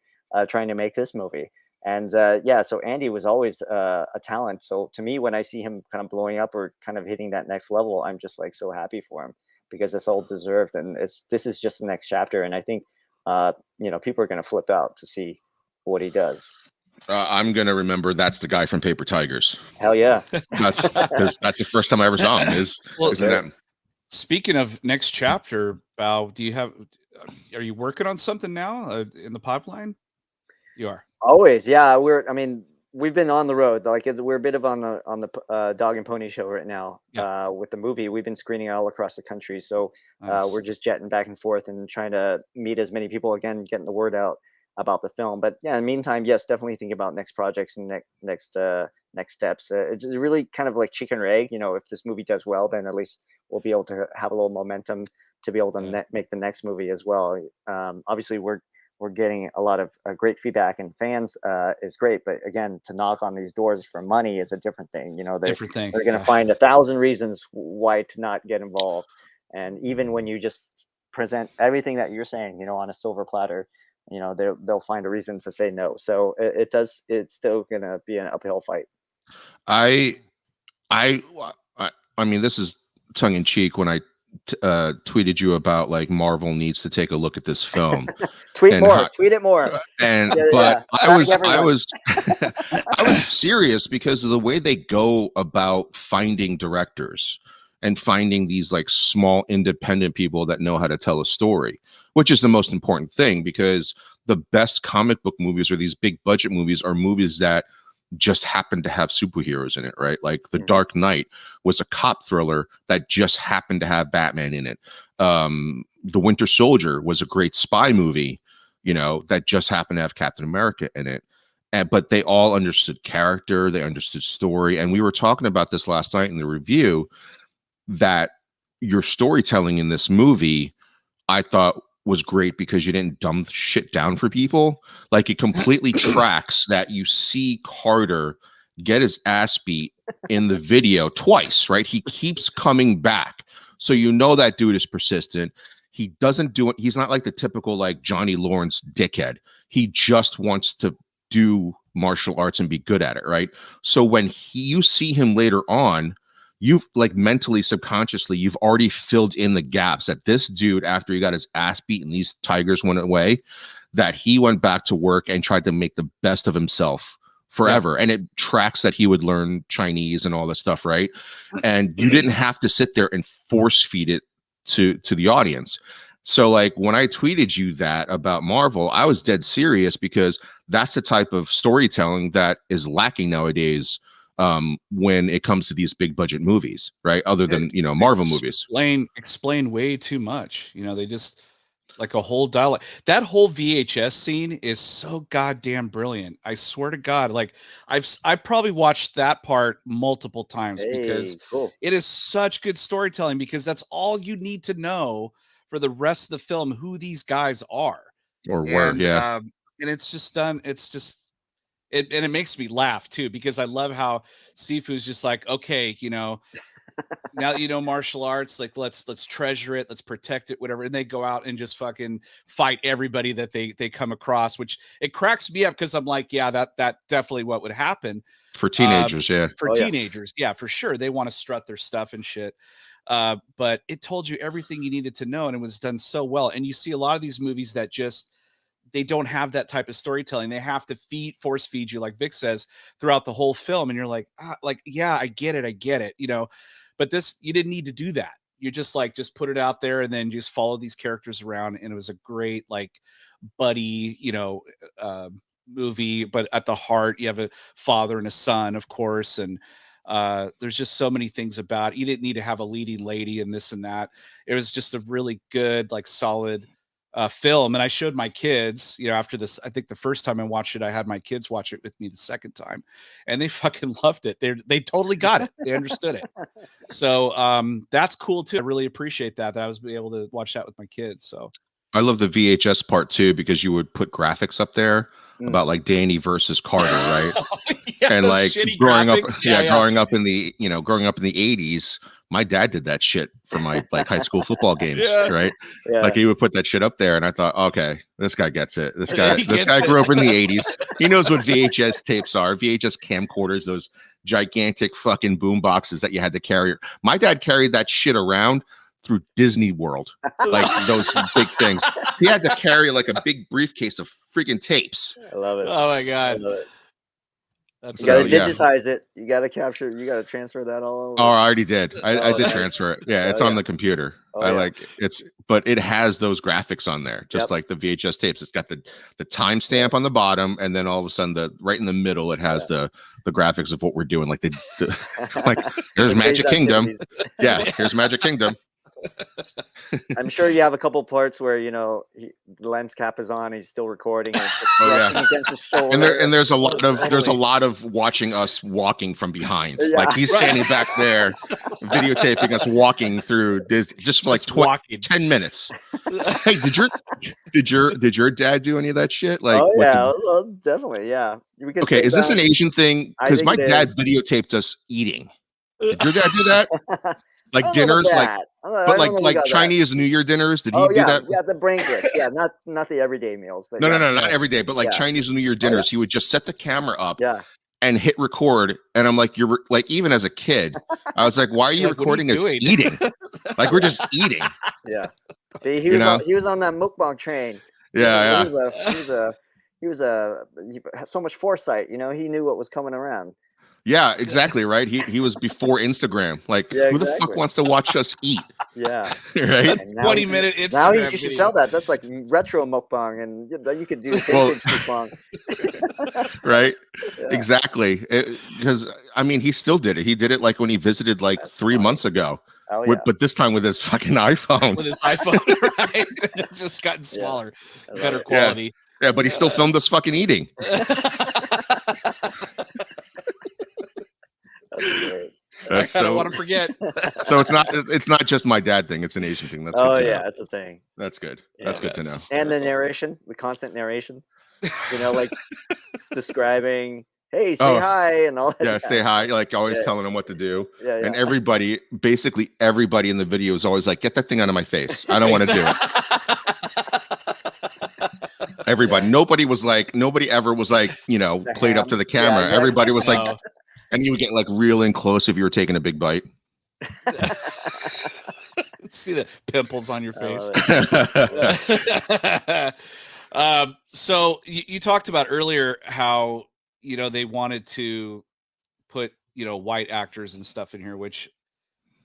Speaker 3: trying to make this movie. And so Andy was always a talent. So to me, when I see him kind of blowing up or kind of hitting that next level, I'm just like so happy for him, because it's all deserved, and this is just the next chapter. And I think people are going to flip out to see what he does.
Speaker 2: I'm gonna remember that's the guy from Paper Tigers.
Speaker 3: Hell yeah!
Speaker 2: That's the first time I ever saw him.
Speaker 1: Speaking of next chapter, Bao, are you working on something now in the pipeline? You are.
Speaker 3: Always, yeah. We've been on the road. Like, we're a bit of on the dog and pony show right now. Yeah. With the movie, we've been screening all across the country. So nice. We're just jetting back and forth and trying to meet as many people again, getting the word out about the film. But yeah, in the meantime, yes, definitely think about next projects and next steps. It's really kind of like chicken or egg. If this movie does well, then at least we'll be able to have a little momentum to be able to make the next movie as well. Obviously, we're getting a lot of great feedback, and fans is great. But again, to knock on these doors for money is a different thing. They're going to find 1,000 reasons why to not get involved. And even when you just present everything that you're saying, on a silver platter, they'll find a reason to say no. So it's still going to be an uphill fight.
Speaker 2: I mean, this is tongue in cheek when I tweeted you about like Marvel needs to take a look at this film.
Speaker 3: Tweet it more.
Speaker 2: And but I was I was serious because of the way they go about finding directors and finding these like small independent people that know how to tell a story, which is the most important thing, because the best comic book movies or these big budget movies are movies that just happened to have superheroes in it, right? Like The Dark Knight was a cop thriller that just happened to have Batman in it. The Winter Soldier was a great spy movie, you know, that just happened to have Captain America in it. But they all understood character, they understood story. And we were talking about this last night in the review, that your storytelling in this movie, I thought, was great because you didn't dumb shit down for people. Like, it completely tracks that you see Carter get his ass beat in the video twice, right? He keeps coming back. So you know that dude is persistent. He doesn't do it. He's not like the typical like Johnny Lawrence dickhead. He just wants to do martial arts and be good at it, right? So when you see him later on, you've like mentally, subconsciously, you've already filled in the gaps that this dude, after he got his ass beat and these tigers went away, that he went back to work and tried to make the best of himself forever. Yeah. And it tracks that he would learn Chinese and all this stuff, right? And you didn't have to sit there and force feed it to the audience. So like when I tweeted you that about Marvel, I was dead serious, because that's the type of storytelling that is lacking nowadays when it comes to these big budget movies, right? Other than, you know, Marvel movies.
Speaker 1: Explain way too much. You know, they just like a whole dialogue. That whole VHS scene is so goddamn brilliant. I swear to God, like I probably watched that part multiple times because it is such good storytelling, because that's all you need to know for the rest of the film, who these guys are.
Speaker 2: Or were, yeah.
Speaker 1: And it's just done. It's just, and it makes me laugh too, because I love how Sifu's just like, okay, you know, now that you know martial arts, like let's treasure it, let's protect it, whatever. And they go out and just fucking fight everybody that they come across, which it cracks me up, because I'm like, yeah, that definitely what would happen
Speaker 2: for teenagers.
Speaker 1: For teenagers, yeah, for sure. They want to strut their stuff and shit. But it told you everything you needed to know, and it was done so well. And you see a lot of these movies that just, they don't have that type of storytelling. They have to force feed you, like Vic says, throughout the whole film. And you're like, yeah, I get it, you know. But this, you didn't need to do that. You just put it out there and then just follow these characters around. And it was a great, like, buddy, you know, movie. But at the heart, you have a father and a son, of course. And there's just so many things about it. You didn't need to have a leading lady and this and that. It was just a really good, like, solid film. And I showed my kids, you know, after this, I think the first time I watched it, I had my kids watch it with me the second time, and they fucking loved it. They totally got it. They understood it. So that's cool too. I really appreciate that I was able to watch that with my kids. So
Speaker 2: I love the VHS part too, because you would put graphics up there about like Danny versus Carter, right?
Speaker 1: Yeah,
Speaker 2: and like growing
Speaker 1: graphics.
Speaker 2: up in the 80s, my dad did that shit for my like high school football games, right? Yeah. Like he would put that shit up there, and I thought, okay, this guy gets it. This guy grew up in the 80s. He knows what VHS tapes are, VHS camcorders, those gigantic fucking boom boxes that you had to carry. My dad carried that shit around through Disney World, like those big things. He had to carry like a big briefcase of freaking tapes.
Speaker 3: I love it.
Speaker 1: Oh my God.
Speaker 3: I love it. You gotta digitize it. You gotta capture. You gotta transfer that all over.
Speaker 2: Oh, I already did. I did transfer it. Yeah, it's on the computer. But it has those graphics on there, just like the VHS tapes. It's got the timestamp on the bottom, and then all of a sudden, right in the middle, it has the graphics of what we're doing. Like like here's Magic Kingdom. Yeah, here's Magic Kingdom.
Speaker 3: I'm sure you have a couple parts where, you know, the lens cap is on, he's still recording, and
Speaker 2: there's a lot of watching us walking from behind. Like he's standing back there videotaping us walking through Disney just for like 10 minutes. Hey, did your dad do any of that shit? Like,
Speaker 3: definitely, yeah.
Speaker 2: Okay, is this an Asian thing? Because my dad videotaped us eating. Did your dad do that? Like dinners, like Chinese New Year dinners? Did he do that?
Speaker 3: Yeah, the Branklets. Yeah, not the everyday meals. But
Speaker 2: no, not every day, but like Chinese New Year dinners. He would just set the camera up.
Speaker 3: Yeah.
Speaker 2: and hit record, and I'm like, you're like, even as a kid, I was like, why are you
Speaker 1: Like, what are you
Speaker 2: recording us
Speaker 1: doing?
Speaker 2: eating? Like, we're just eating.
Speaker 3: Yeah. See, he
Speaker 2: You
Speaker 3: was
Speaker 2: know?
Speaker 3: he was on that mukbang train.
Speaker 2: Yeah,
Speaker 3: He had so much foresight. You know, he knew what was coming around.
Speaker 2: yeah, exactly, right. He was before Instagram. Like,
Speaker 3: Yeah,
Speaker 2: who the fuck
Speaker 3: exactly.
Speaker 2: wants to watch us eat?
Speaker 3: Yeah.
Speaker 2: Right.
Speaker 3: And now
Speaker 1: 20-minute
Speaker 3: now
Speaker 1: Instagram
Speaker 3: you should
Speaker 1: video.
Speaker 3: sell that. That's like retro mukbang, and you could do
Speaker 2: Well,
Speaker 3: vintage mukbang.
Speaker 2: right.
Speaker 3: Yeah.
Speaker 2: Exactly. Because I mean, he still did it. He did it like when he visited like
Speaker 3: That's
Speaker 2: 3
Speaker 3: funny.
Speaker 2: months ago.
Speaker 3: Oh yeah.
Speaker 2: But this time with his fucking iPhone.
Speaker 1: With his iPhone, right? It's just gotten smaller, better
Speaker 3: it.
Speaker 1: quality.
Speaker 2: Yeah, but he still filmed us fucking eating.
Speaker 3: That's great.
Speaker 1: I kind of want to forget.
Speaker 2: So it's not just my dad thing. It's an Asian thing. That's good to know.
Speaker 3: That's a thing.
Speaker 2: That's good.
Speaker 3: Yeah.
Speaker 2: That's good to know.
Speaker 3: And the narration, the constant narration. You know, like describing, hey, say hi, and all that.
Speaker 2: Yeah, say hi. Like always telling him what to do.
Speaker 3: Yeah.
Speaker 2: And basically everybody in the video is always like, get that thing out of my face. I don't want to do it. Everybody. Nobody ever was like, you know, played up to the camera.
Speaker 3: exactly.
Speaker 2: Everybody was like, and you would get like real in close if you were taking a big bite.
Speaker 1: See the pimples on your face. So you talked about earlier how, you know, they wanted to put, you know, white actors and stuff in here, which,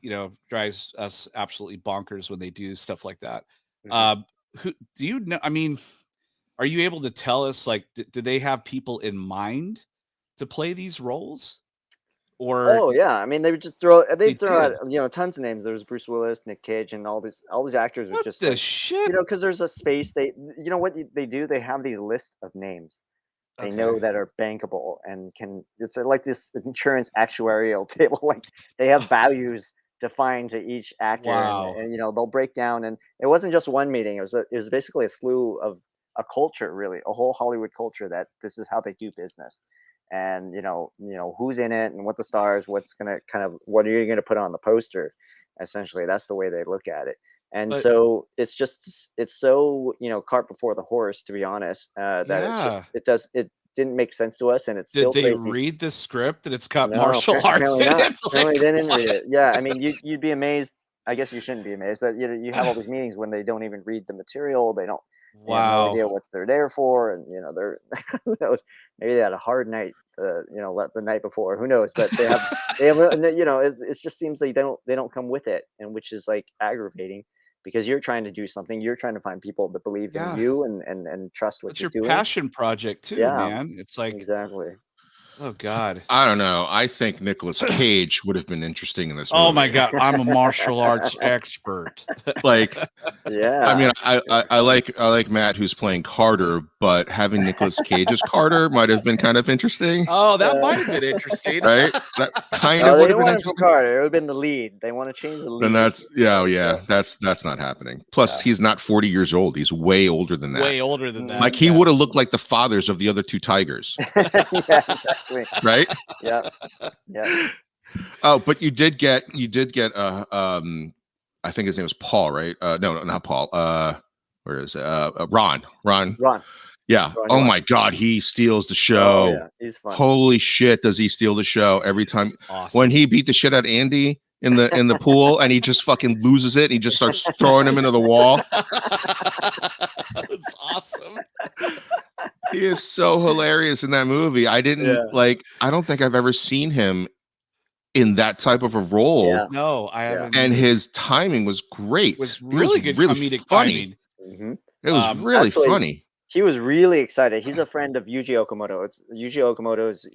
Speaker 1: you know, drives us absolutely bonkers when they do stuff like that. Who do you know? I mean, are you able to tell us, like, do they have people in mind to play these roles? Or
Speaker 3: yeah, I mean, they would just throw out, you know, tons of names. There was Bruce Willis, Nick Cage, and all these actors would just like,
Speaker 1: shit?
Speaker 3: you know, because there's a space. You know what they do? They have these lists of names they know that are bankable and it's like this insurance actuarial table. Like they have values defined to each actor, and you know, they'll break down. And it wasn't just one meeting. It was basically a slew of a culture, really, a whole Hollywood culture that this is how they do business. And you know who's in it and what the stars, what are you gonna put on the poster? Essentially, that's the way they look at it. And so it's so, you know, cart before the horse, to be honest, that it didn't make sense to us, and it's
Speaker 1: did
Speaker 3: still
Speaker 1: they
Speaker 3: crazy.
Speaker 1: read the script that it's got martial arts in it?
Speaker 3: Apparently they didn't read it. Yeah, I mean, you'd be amazed. I guess you shouldn't be amazed, but you have all these meetings when they don't even read the material. They have no idea what they're there for, and you know, they're who knows, maybe they had a hard night, you know, the night before, who knows, but they have you know, it just seems they don't come with it, and which is like aggravating, because you're trying to do something, you're trying to find people that believe in you and trust what you're doing.
Speaker 1: It's your passion project too, man. It's like,
Speaker 3: exactly.
Speaker 1: Oh God.
Speaker 2: I don't know. I think Nicolas Cage would have been interesting in this movie.
Speaker 1: Oh my God. I'm a martial arts expert.
Speaker 2: Like,
Speaker 3: yeah.
Speaker 2: I mean, I like Matt, who's playing Carter, but having Nicolas Cage as Carter might have been kind of interesting.
Speaker 1: Oh, that might have been interesting.
Speaker 2: Right? That kind of would have been interesting.
Speaker 3: Carter. It would have been the lead. They want to change the lead.
Speaker 2: Then that's that's not happening. Plus, he's not 40 years old. He's way older than that.
Speaker 1: Way older than that.
Speaker 2: Like he would have looked like the fathers of the other two tigers.
Speaker 3: Yeah, exactly.
Speaker 2: Right?
Speaker 3: Yeah.
Speaker 2: Oh, but you did get I think his name was Paul, right? No, not Paul. Where is it? Ron. Yeah. Ron. My God, he steals the show.
Speaker 3: Oh, yeah. He's fun.
Speaker 2: Holy shit, does he steal the show every time?
Speaker 1: Awesome.
Speaker 2: When he beat the shit out of Andy in the pool, and he just fucking loses it, and he just starts throwing him into the wall.
Speaker 1: That's awesome.
Speaker 2: He is so hilarious in that movie. I don't think I've ever seen him in that type of a role.
Speaker 3: Yeah.
Speaker 1: No, I haven't.
Speaker 2: And his timing was great.
Speaker 1: It was really good,
Speaker 2: really
Speaker 1: comedic
Speaker 2: funny.
Speaker 3: Mm-hmm.
Speaker 2: It was really funny.
Speaker 3: He was really excited. He's a friend of Yuji Okamoto. Yuji Okamoto's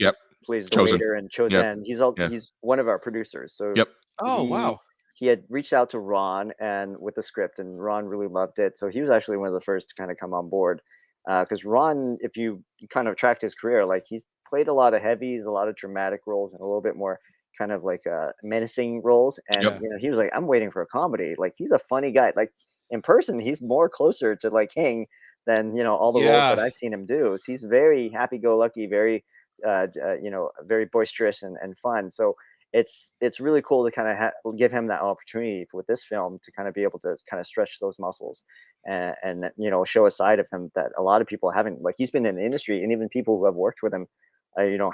Speaker 3: plays the waiter and Chosen. He's one of our producers. So
Speaker 1: wow.
Speaker 3: He had reached out to Ron with the script, and Ron really loved it. So he was actually one of the first to kind of come on board. Because Ron, if you kind of tracked his career, like he's played a lot of heavies, a lot of dramatic roles, and a little bit more kind of like menacing roles. And you know, he was like, I'm waiting for a comedy. Like he's a funny guy. Like in person, he's more closer to like King than, you know, all the roles that I've seen him do. So he's very happy-go-lucky, very you know, very boisterous and fun. So it's really cool to kind of give him that opportunity with this film to kind of be able to kind of stretch those muscles and you know, show a side of him that a lot of people haven't. Like he's been in the industry, and even people who have worked with him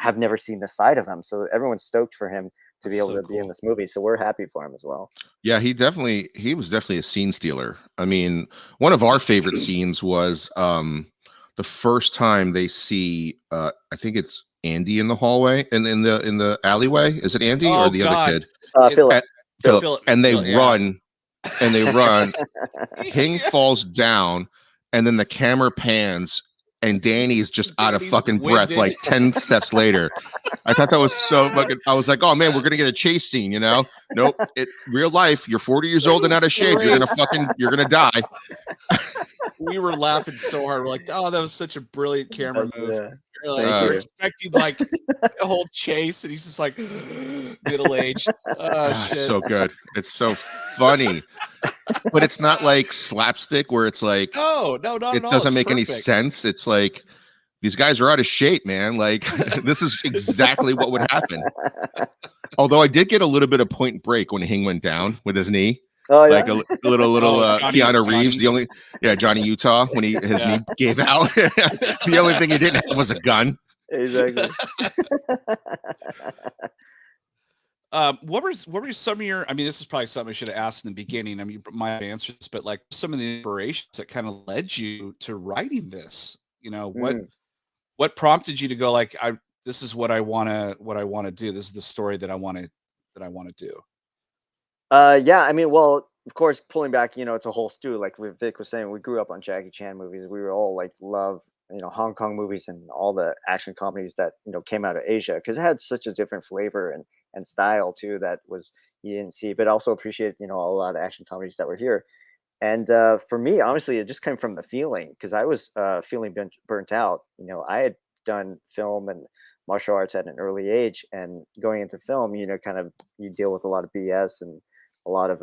Speaker 3: have never seen the side of him. So everyone's stoked for him to be able to be in this movie. So we're happy for him as well.
Speaker 2: Yeah, he was definitely a scene stealer. I mean, one of our favorite scenes was the first time they see I think it's Andy in the hallway and in the alleyway. Is it Andy or the other kid?
Speaker 3: Philip.
Speaker 2: Philip. And they run and they run. Hing falls down, and then the camera pans, and Danny's just out of fucking breath like 10 steps later. I thought that was so fucking. I was like, oh man, we're gonna get a chase scene, you know? Nope. Real life, you're 40 years old and out of shape. You're gonna die.
Speaker 1: We were laughing so hard. We're like, oh, that was such a brilliant camera move.
Speaker 3: We're
Speaker 1: expecting like a whole chase, and he's just like middle-aged.
Speaker 2: So good. It's so funny. But it's not like slapstick where it's like
Speaker 1: no, not
Speaker 2: it
Speaker 1: at all.
Speaker 2: Doesn't make any sense. It's like these guys are out of shape, man. Like this is exactly what would happen. Although I did get a little bit of Point Break when Hing went down with his knee.
Speaker 3: Oh, yeah?
Speaker 2: Like a little Keanu Reeves. The only Johnny Utah when his knee gave out. The only thing he didn't have was a gun.
Speaker 3: Exactly.
Speaker 1: What were some of your? I mean, this is probably something I should have asked in the beginning. I mean, you might answer this, but like some of the inspirations that kind of led you to writing this. You know, what prompted you to go like, this is what I want to do. This is the story that I want to do.
Speaker 3: Yeah, I mean, well, of course, pulling back, it's a whole stew. Like Vic was saying, we grew up on Jackie Chan movies. We were all like love, Hong Kong movies and all the action comedies that came out of Asia, because it had such a different flavor and style too that was you didn't see, but also appreciate a lot of action comedies that were here. And for me, honestly, it just came from the feeling, because I was feeling burnt out. I had done film and martial arts at an early age, and going into film, kind of you deal with a lot of BS and a lot of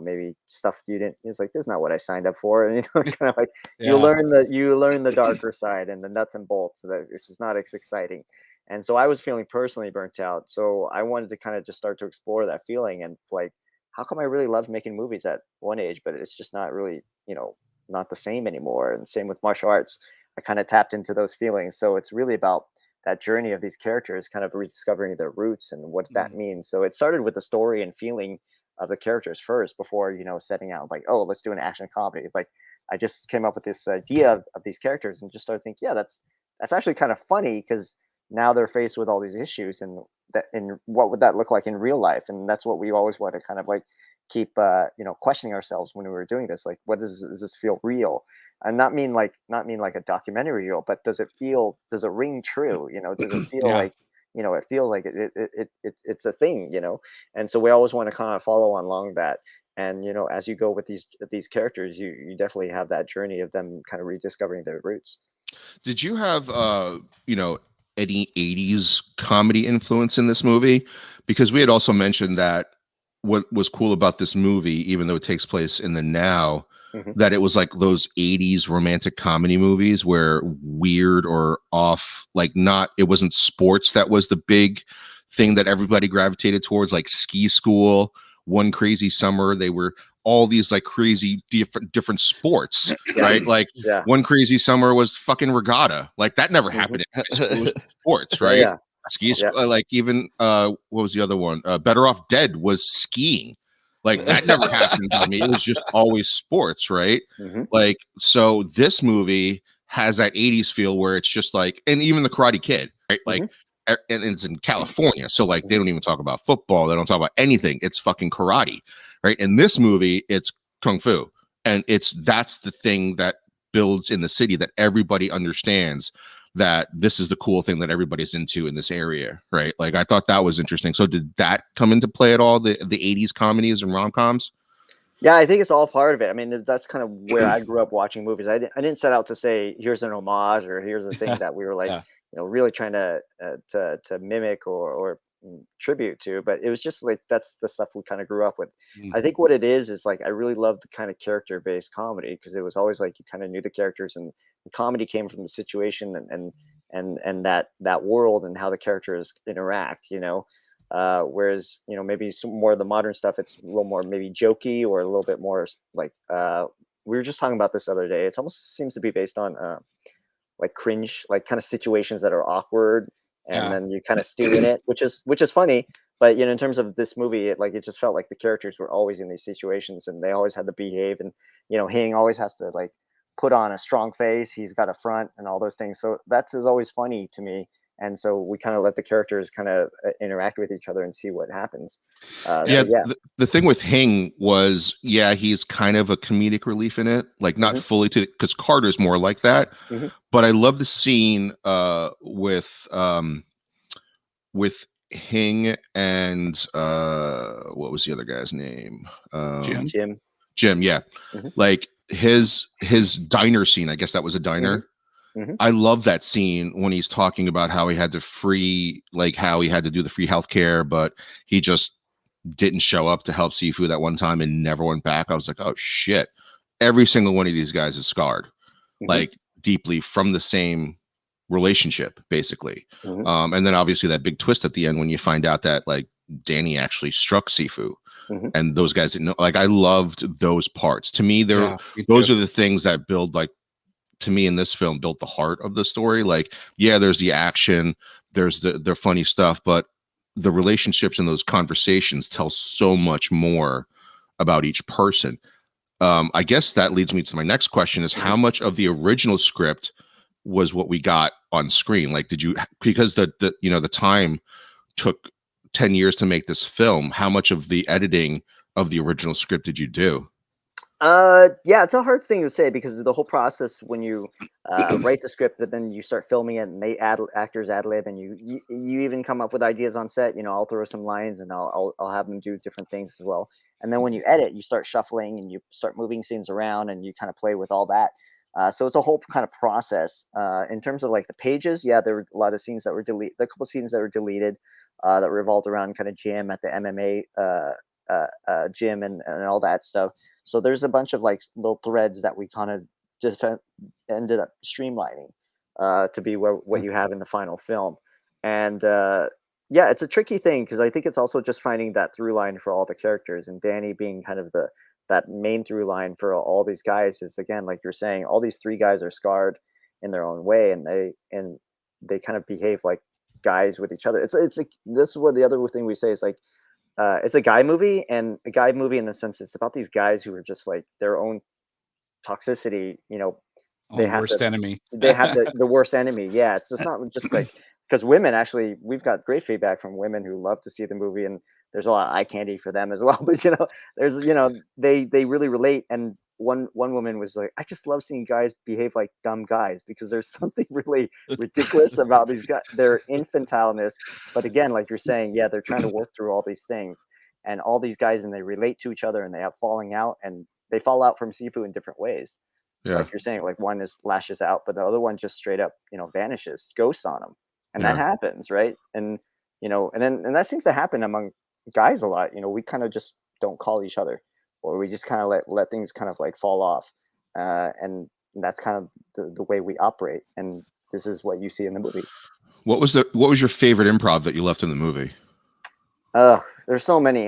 Speaker 3: maybe stuff you didn't. It's like, this is not what I signed up for, and kind of like you learn the darker side and the nuts and bolts, which is not as exciting. And so I was feeling personally burnt out. So I wanted to kind of just start to explore that feeling, and like, how come I really loved making movies at one age, but it's just not really, not the same anymore. And same with martial arts. I kind of tapped into those feelings. So it's really about that journey of these characters kind of rediscovering their roots and what that means. So it started with the story and feeling of the characters first before, setting out like, oh, let's do an action comedy. It's like, I just came up with this idea of these characters and just started thinking, yeah, that's actually kind of funny, because now they're faced with all these issues, and what would that look like in real life? And that's what we always want to kind of like keep questioning ourselves when we were doing this. Like, does this feel real? And not mean like a documentary real, but does it ring true? Does it feel like it feels like it's a thing, and so we always want to kind of follow along that. And as you go with these characters, you definitely have that journey of them kind of rediscovering their roots.
Speaker 2: Did you have any 80s comedy influence in this movie? Because we had also mentioned that what was cool about this movie, even though it takes place in the now, that it was like those 80s romantic comedy movies where weird or off, like it wasn't sports that was the big thing that everybody gravitated towards, like Ski School, One Crazy Summer. They were all these like crazy different sports, right? Like One Crazy Summer was fucking regatta. Like that never happened in high school. It was sports, right? Ski School, like even what was the other one? Better Off Dead was skiing. Like that never happened to me. It was just always sports, right? Like, so this movie has that 80s feel where it's just like, and even the Karate Kid, right? Like, and it's in California. So like, they don't even talk about football. They don't talk about anything. It's fucking karate, right? In this movie, it's Kung Fu. And that's the thing that builds in the city, that everybody understands that this is the cool thing that everybody's into in this area, right? Like, I thought that was interesting. So did that come into play at all, the 80s comedies and rom-coms?
Speaker 3: Yeah, I think it's all part of it. I mean, that's kind of where I grew up watching movies. I didn't set out to say, here's an homage, or here's a thing that we were like, really trying to mimic or tribute to, but it was just like, that's the stuff we kind of grew up with. I think what it is like, I really love the kind of character-based comedy, because it was always like, you kind of knew the characters, and the comedy came from the situation and that world and how the characters interact, whereas maybe some more of the modern stuff, it's a little more maybe jokey, or a little bit more like we were just talking about this other day, it almost seems to be based on like cringe, like kind of situations that are awkward, and then you kind of stew in it, which is funny. But in terms of this movie, it just felt like the characters were always in these situations, and they always had to behave, and Hing always has to like put on a strong face. He's got a front and all those things. So that's is always funny to me. And so we kind of let the characters kind of interact with each other and see what happens.
Speaker 2: The thing with Hing was, he's kind of a comedic relief in it, like not fully because Carter's more like that. But I love the scene with Hing and what was the other guy's name? Jim, yeah. Like his diner scene, I guess that was a diner. I love that scene when he's talking about how he had to do the free healthcare, but he just didn't show up to help Sifu that one time and never went back. I was like, oh shit. Every single one of these guys is scarred, like deeply from the same relationship, basically. And then obviously that big twist at the end when you find out that like Danny actually struck Sifu. And those guys didn't know. Like, I loved those parts. To me, those are the things that build, like, to me in this film, built the heart of the story. Like, there's the action, there's the funny stuff, but the relationships and those conversations tell so much more about each person. I guess that leads me to my next question: is how much of the original script was what we got on screen? Like, did you, because the time took 10 years to make this film, how much of the editing of the original script did you do?
Speaker 3: It's a hard thing to say, because the whole process when you write the script, but then you start filming it and actors ad lib, and you even come up with ideas on set. I'll throw some lines and I'll have them do different things as well. And then when you edit, you start shuffling and you start moving scenes around and you kind of play with all that. So it's a whole kind of process. In terms of like the pages, there were a lot of scenes that were deleted, a couple scenes that were deleted that revolved around kind of Jim at the MMA gym and all that stuff. So there's a bunch of like little threads that we kind of just ended up streamlining to be what you have in the final film. And it's a tricky thing, because I think it's also just finding that through line for all the characters, and Danny being kind of that main through line for all these guys is, again, like you're saying, all these three guys are scarred in their own way, and they kind of behave like guys with each other. It's like, this is what the other thing we say is like, it's a guy movie, and a guy movie in the sense it's about these guys who are just like their own toxicity. They have
Speaker 1: worst enemy.
Speaker 3: They have the worst enemy. Yeah, it's just not just like, because women, actually, we've got great feedback from women who love to see the movie, and there's a lot of eye candy for them as well. But there's they really relate. And one woman was like, I just love seeing guys behave like dumb guys, because there's something really ridiculous about these guys, their infantileness. But again, like you're saying, they're trying to work through all these things, and all these guys, and they relate to each other, and they have falling out, and they fall out from Sifu in different ways. Like you're saying, like one is lashes out, but the other one just straight up, vanishes, ghosts on them. And that happens, right? And and that seems to happen among guys a lot. We kind of just don't call each other, or we just kind of let things kind of like fall off, and that's kind of the way we operate. And this is what you see in the movie.
Speaker 2: What was your favorite improv that you left in the movie?
Speaker 3: There's so many.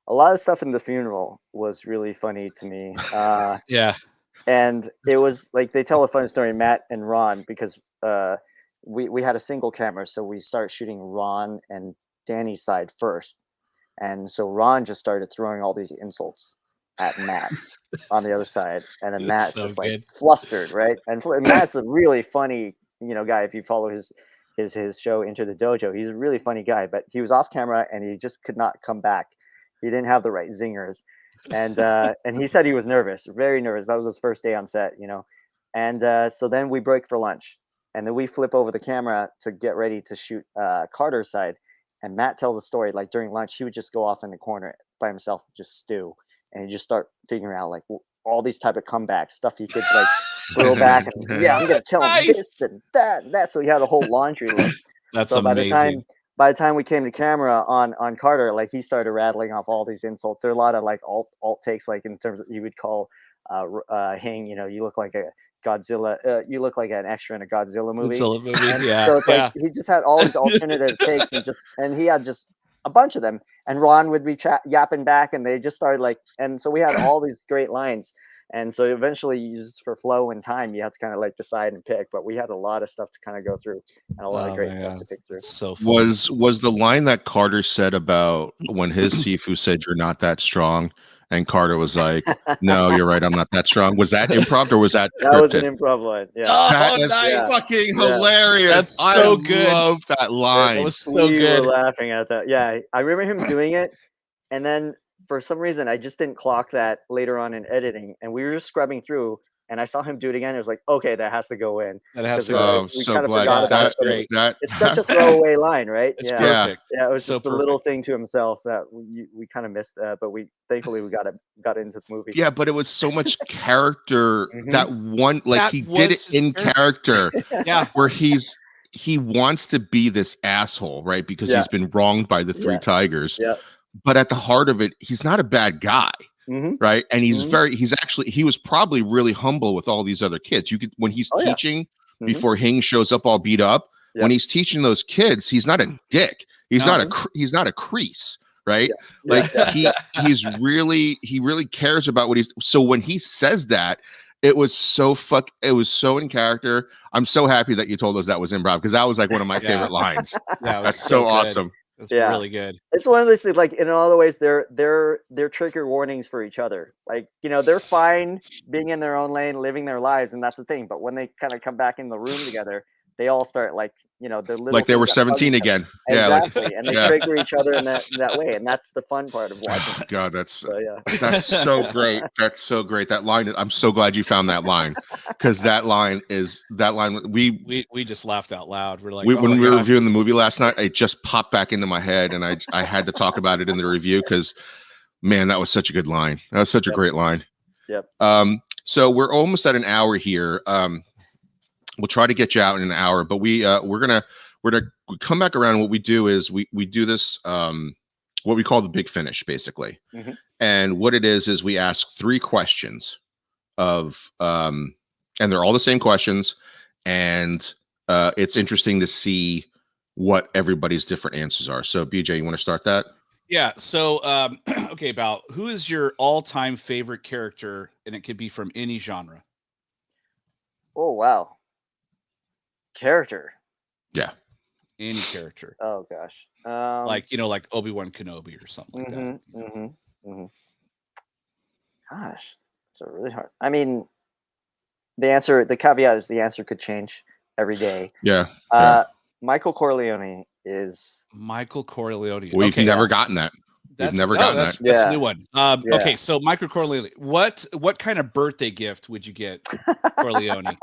Speaker 3: A lot of stuff in the funeral was really funny to me. And it was like, they tell a funny story, Matt and Ron, because we had a single camera, so we start shooting Ron and Danny's side first. And so Ron just started throwing all these insults at Matt on the other side, and then Matt's just like flustered, right? And Matt's a really funny, guy. If you follow his show Into the Dojo, he's a really funny guy, but he was off camera and he just could not come back. He didn't have the right zingers. And he said he was nervous, very nervous. That was his first day on set, And so then we break for lunch, and then we flip over the camera to get ready to shoot Carter's side. And Matt tells a story, like during lunch, he would just go off in the corner by himself, just stew, and he just start figuring out like all these type of comeback stuff he could like throw back. And I'm gonna tell him this and that. So he had a whole laundry list.
Speaker 1: That's so amazing.
Speaker 3: By the time we came to camera on Carter, like he started rattling off all these insults. There are a lot of like alt takes, like in terms of, you would call Hing, you look like a Godzilla, you look like an extra in a Godzilla movie.
Speaker 1: So
Speaker 3: it's like he just had all these alternative takes, and he had just a bunch of them. And Ron would be yapping back, and they just started like, and so we had all these great lines. And so eventually, just for flow and time, you have to kind of like decide and pick. But we had a lot of stuff to kind of go through, and a lot of great stuff to pick through.
Speaker 1: It's so funny.
Speaker 2: Was the line that Carter said about when his Sifu said you're not that strong, and Carter was like, "No, you're right, I'm not that strong." Was that improv or was that
Speaker 3: That
Speaker 2: scripted?
Speaker 3: was an improv line. Yeah.
Speaker 1: Oh,
Speaker 2: That is
Speaker 1: nice.
Speaker 2: fucking hilarious.
Speaker 1: That's so good.
Speaker 2: I love that line.
Speaker 1: That was so
Speaker 3: We
Speaker 1: good.
Speaker 3: were laughing at that. Yeah, I remember him doing it, and then for some reason I just didn't clock that later on in editing, and we were just scrubbing through, and I saw him do it again. It was like, okay, that has to go in.
Speaker 1: That has to
Speaker 3: go.
Speaker 1: go.
Speaker 3: We
Speaker 2: so
Speaker 3: kind of
Speaker 2: glad
Speaker 3: forgot about
Speaker 1: that's
Speaker 3: it. But
Speaker 1: great.
Speaker 3: it's such a throwaway line, right?
Speaker 1: It's
Speaker 3: yeah.
Speaker 1: perfect.
Speaker 3: Yeah, it was
Speaker 1: So
Speaker 3: just a little thing to himself that we kind of missed, but we thankfully we got into the movie.
Speaker 2: Yeah, but it was so much character. That one, like
Speaker 1: That
Speaker 2: he did it in character.
Speaker 1: Yeah,
Speaker 2: where he wants to be this asshole, right? Because he's been wronged by the three tigers.
Speaker 3: Yeah.
Speaker 2: But at the heart of it, he's not a bad guy. Right. And he's he was probably really humble with all these other kids. You could, when he's teaching before Hing shows up all beat up, when he's teaching those kids, he's not a dick. He's not a crease, right? Like he really cares about what he's, so when he says that, it was so in character. I'm so happy that you told us that was improv, because that was like one of my favorite lines.
Speaker 1: Yeah,
Speaker 2: that's so awesome.
Speaker 1: It's really good.
Speaker 3: It's one of those things, like in all the ways they're trigger warnings for each other. Like, they're fine being in their own lane, living their lives, and that's the thing. But when they kind of come back in the room together, they all start like, their little
Speaker 2: like they were 17 again.
Speaker 3: Exactly. And they trigger each other in that way. And that's the fun part of watching.
Speaker 2: God, that's so great. That's so great. That line, I'm so glad you found that line, because that line we
Speaker 1: just laughed out loud. We're like,
Speaker 2: when we were reviewing the movie last night, it just popped back into my head, and I had to talk about it in the review, because man, that was such a good line. That was such a great line.
Speaker 3: Yep.
Speaker 2: So we're almost at an hour here. We'll try to get you out in an hour, but we're gonna come back around. What we do is we do this what we call the big finish, basically. And what it is we ask 3 questions of and they're all the same questions, and it's interesting to see what everybody's different answers are. So BJ, you want to start that?
Speaker 1: Yeah. So okay, about who is your all-time favorite character, and it could be from any genre.
Speaker 3: Oh wow. Character.
Speaker 2: Yeah.
Speaker 1: Any character.
Speaker 3: Oh gosh.
Speaker 1: Like like Obi-Wan Kenobi or something like that.
Speaker 3: Gosh, it's a really hard. I mean, the caveat is the answer could change every day.
Speaker 2: Yeah.
Speaker 3: Michael Corleone is.
Speaker 1: Michael Corleone.
Speaker 2: We've never gotten that. We've never gotten that.
Speaker 1: That's a new one. Okay, so Michael Corleone. What kind of birthday gift would you get Corleone?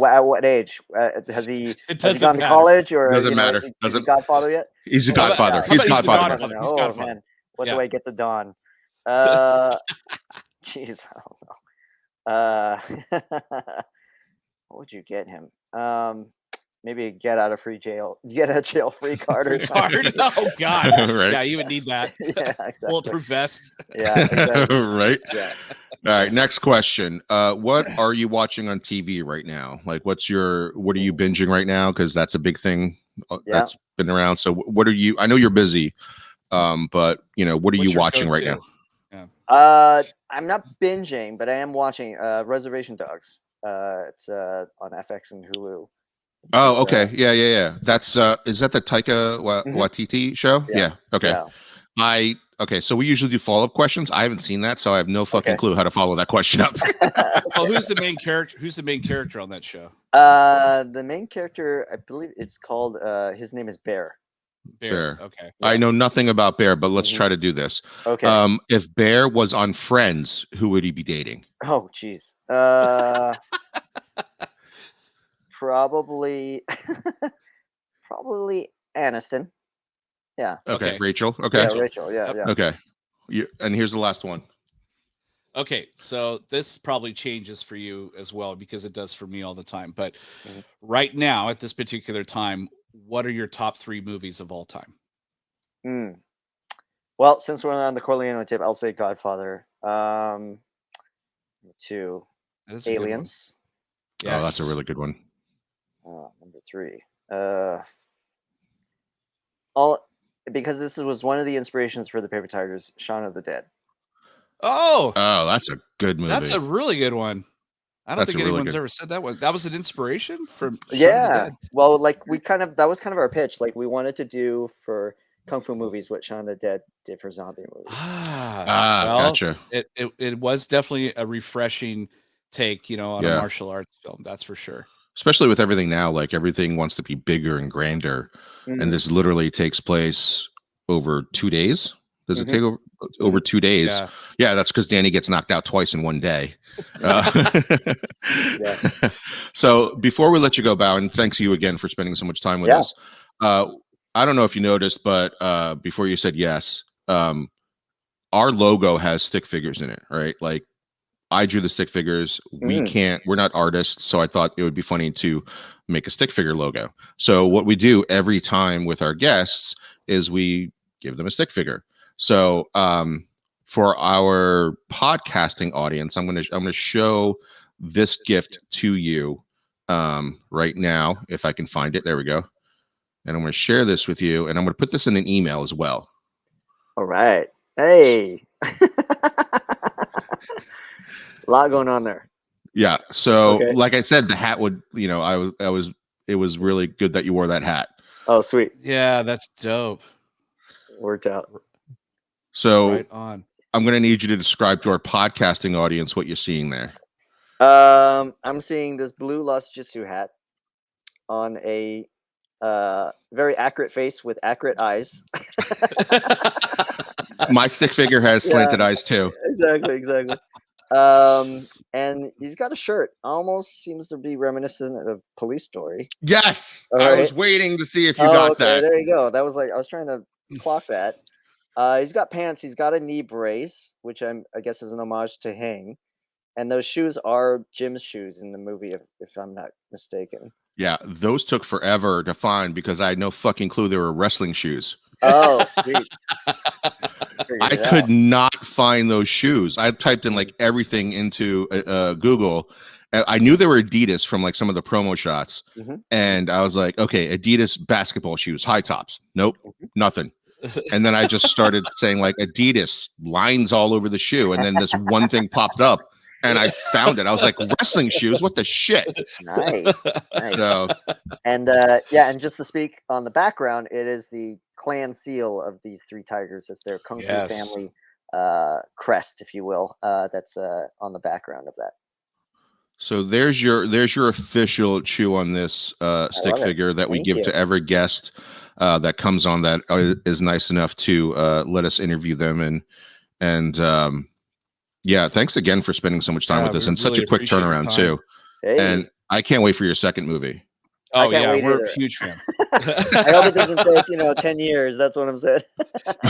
Speaker 3: At what age? Has he gone to
Speaker 1: matter.
Speaker 3: college, or
Speaker 2: doesn't matter?
Speaker 3: Is he Godfather yet?
Speaker 2: He's a Godfather. He's Godfather.
Speaker 3: He's Godfather. Man, what do I get the Don? Jeez, I don't know. What would you get him? Maybe a get out of jail free card or something.
Speaker 1: Oh God!
Speaker 2: Right.
Speaker 1: Yeah, you would need that.
Speaker 3: Yeah, exactly.
Speaker 1: Bulletproof vest.
Speaker 3: Yeah, exactly.
Speaker 2: Right.
Speaker 3: Yeah.
Speaker 2: All right. Next question. What are you watching on TV right now? Like, what are you binging right now? Because that's a big thing that's been around. So, what are you? I know you're busy, but what are you watching right now?
Speaker 3: Yeah. I'm not binging, but I am watching Reservation Dogs. It's on FX and Hulu.
Speaker 2: Oh, okay. Yeah. That's is that the Taika Waititi show? Yeah. Okay. Yeah. Okay, so we usually do follow-up questions. I haven't seen that, so I have no fucking clue how to follow that question up.
Speaker 1: Well, who's the main character? Who's the main character on that show?
Speaker 3: The main character, I believe it's called his name is Bear.
Speaker 2: Bear.
Speaker 1: Okay.
Speaker 2: Yeah. I know nothing about Bear, but let's try to do this.
Speaker 3: Okay.
Speaker 2: If Bear was on Friends, who would he be dating?
Speaker 3: Oh, geez. Probably Aniston. Yeah.
Speaker 2: Okay. Rachel. Okay.
Speaker 3: Yeah, Rachel. Yeah.
Speaker 2: Okay. And here's the last one.
Speaker 1: Okay, so this probably changes for you as well, because it does for me all the time. But right now, at this particular time, what are your top 3 movies of all time?
Speaker 3: Well, since we're on the Corleone tip, I'll say Godfather. 2, Aliens.
Speaker 2: Yes. Oh, that's a really good one.
Speaker 3: Number 3. Because this was one of the inspirations for the Paper Tigers, Shaun of the Dead.
Speaker 1: Oh,
Speaker 2: that's a good movie.
Speaker 1: That's a really good one. I don't think anyone's ever said that one. That was an inspiration from Shaun of the Dead.
Speaker 3: Well, like that was kind of our pitch. Like we wanted to do for Kung Fu movies what Shaun of the Dead did for zombie movies.
Speaker 1: Well,
Speaker 2: gotcha.
Speaker 1: It was definitely a refreshing take, on a martial arts film. That's for sure.
Speaker 2: Especially with everything now, like everything wants to be bigger and grander, and this literally takes place over 2 days. Does it take over 2 days? Yeah, that's because Danny gets knocked out twice in one day. So before we let you go, Bao, and thanks you again for spending so much time with us. I don't know if you noticed, but before you said yes, our logo has stick figures in it, right? Like I drew the stick figures. We're not artists, so I thought it would be funny to make a stick figure logo. So what we do every time with our guests is we give them a stick figure. So for our podcasting audience, I'm gonna show this gift to you right now, if I can find it. There we go. And I'm going to share this with you, and I'm going to put this in an email as well.
Speaker 3: All right. Hey. A lot going on there.
Speaker 2: Yeah. So, like I said, the hat would, it was really good that you wore that hat.
Speaker 3: Oh, sweet.
Speaker 1: Yeah, that's dope.
Speaker 3: Worked out.
Speaker 2: So,
Speaker 1: right on.
Speaker 2: I'm going to need you to describe to our podcasting audience what you're seeing there.
Speaker 3: I'm seeing this blue Lost Jitsu hat on a very accurate face with accurate eyes.
Speaker 2: My stick figure has slanted eyes too.
Speaker 3: Exactly. And he's got a shirt. Almost seems to be reminiscent of Police Story.
Speaker 2: Yes. I was waiting to see if you got that.
Speaker 3: There you go. That was I was trying to clock that. He's got pants. He's got a knee brace, which I guess is an homage to Hang. And those shoes are Jim's shoes in the movie, if I'm not mistaken.
Speaker 2: Yeah, those took forever to find because I had no fucking clue they were wrestling shoes.
Speaker 3: Oh, sweet.
Speaker 2: I could not find those shoes. I typed in like everything into Google. I knew they were Adidas from like some of the promo shots. And I was like, okay, Adidas basketball shoes, high tops. Nope, nothing. And then I just started saying like Adidas lines all over the shoe. And then this one thing popped up. And I found it. I was like, wrestling shoes? What the shit?
Speaker 3: Nice.
Speaker 2: So,
Speaker 3: and and just to speak on the background, it is the clan seal of these three tigers. It's their Kung Fu family crest, if you will. That's on the background of that.
Speaker 2: So there's your official chew on this stick figure that we give to every guest that comes on that is nice enough to let us interview them and. Yeah, thanks again for spending so much time with us and such a quick turnaround too.
Speaker 3: Hey.
Speaker 2: And I can't wait for your second movie.
Speaker 1: Oh yeah, we're a huge fan.
Speaker 3: I hope it doesn't take 10 years. That's what I'm saying.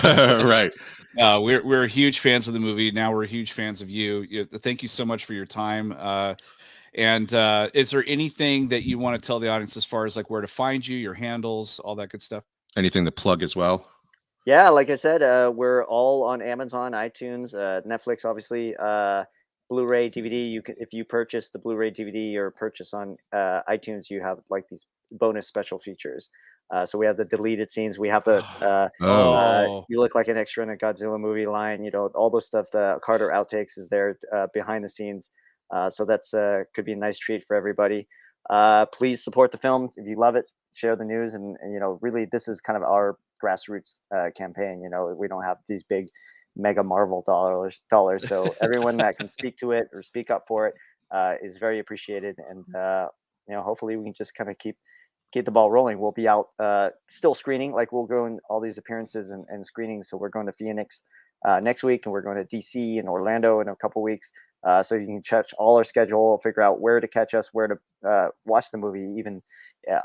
Speaker 2: Right.
Speaker 1: We're huge fans of the movie. Now we're huge fans of you. Thank you so much for your time. And is there anything that you want to tell the audience as far as like where to find you, your handles, all that good stuff?
Speaker 2: Anything to plug as well?
Speaker 3: Yeah, like I said, we're all on Amazon, iTunes, Netflix, obviously, Blu-ray, DVD. If you purchase the Blu-ray DVD or purchase on iTunes, you have like these bonus special features. So we have the deleted scenes. We have the you look like an extra in a Godzilla movie line. All those stuff. The Carter outtakes is there behind the scenes. So that's could be a nice treat for everybody. Please support the film if you love it. Share the news, and really, this is kind of our grassroots campaign. We don't have these big mega Marvel dollars, so everyone that can speak to it or speak up for it is very appreciated, and hopefully we can just kind of keep the ball rolling. We'll be out still screening, like we'll go in all these appearances and screenings. So we're going to Phoenix next week, and we're going to DC and Orlando in a couple weeks, so you can check all our schedule, figure out where to catch us, where to watch the movie, even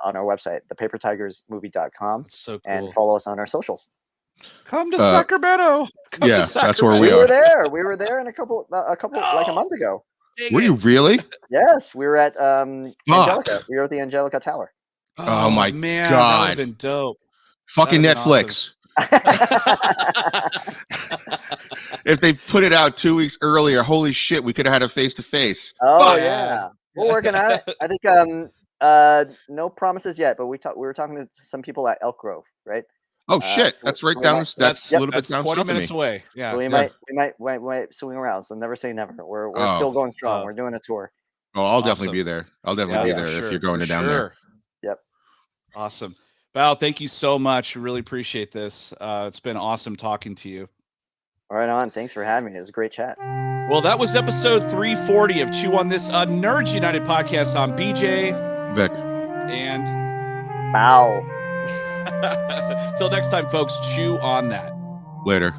Speaker 3: on our website, thepapertigersmovie.com.
Speaker 1: So cool.
Speaker 3: And follow us on our socials.
Speaker 1: Come to Sacramento.
Speaker 2: That's where we
Speaker 3: are. We were there in a couple like a month ago.
Speaker 2: Were you really?
Speaker 3: Yes, we were at Angelica. We were at the Angelica Tower.
Speaker 2: Oh my
Speaker 1: man,
Speaker 2: God,
Speaker 1: that would have been dope.
Speaker 2: Fucking Netflix.
Speaker 3: Awesome.
Speaker 2: If they put it out 2 weeks earlier, holy shit, we could have had a face-to-face.
Speaker 3: Oh yeah, we're working on it. I think no promises yet, but we were talking to some people at Elk Grove, right?
Speaker 2: Oh shit, that's right down this. That's a little bit down
Speaker 1: 20
Speaker 2: south
Speaker 1: minutes
Speaker 2: of me.
Speaker 1: away. Yeah,
Speaker 3: so we might swing around. So never say never. We're still going strong. We're doing a tour.
Speaker 2: Oh, I'll definitely be there. I'll definitely be there if you're going down there.
Speaker 3: Yep.
Speaker 1: Awesome. Bao, thank you so much. Really appreciate this. It's been awesome talking to you.
Speaker 3: Right on. Thanks for having me. It was a great chat.
Speaker 1: Well, that was episode 340 of Chew on This, a Nerds United podcast. On BJ,
Speaker 2: Vic,
Speaker 1: and
Speaker 3: Bao.
Speaker 1: Till next time, folks, chew on that.
Speaker 2: Later.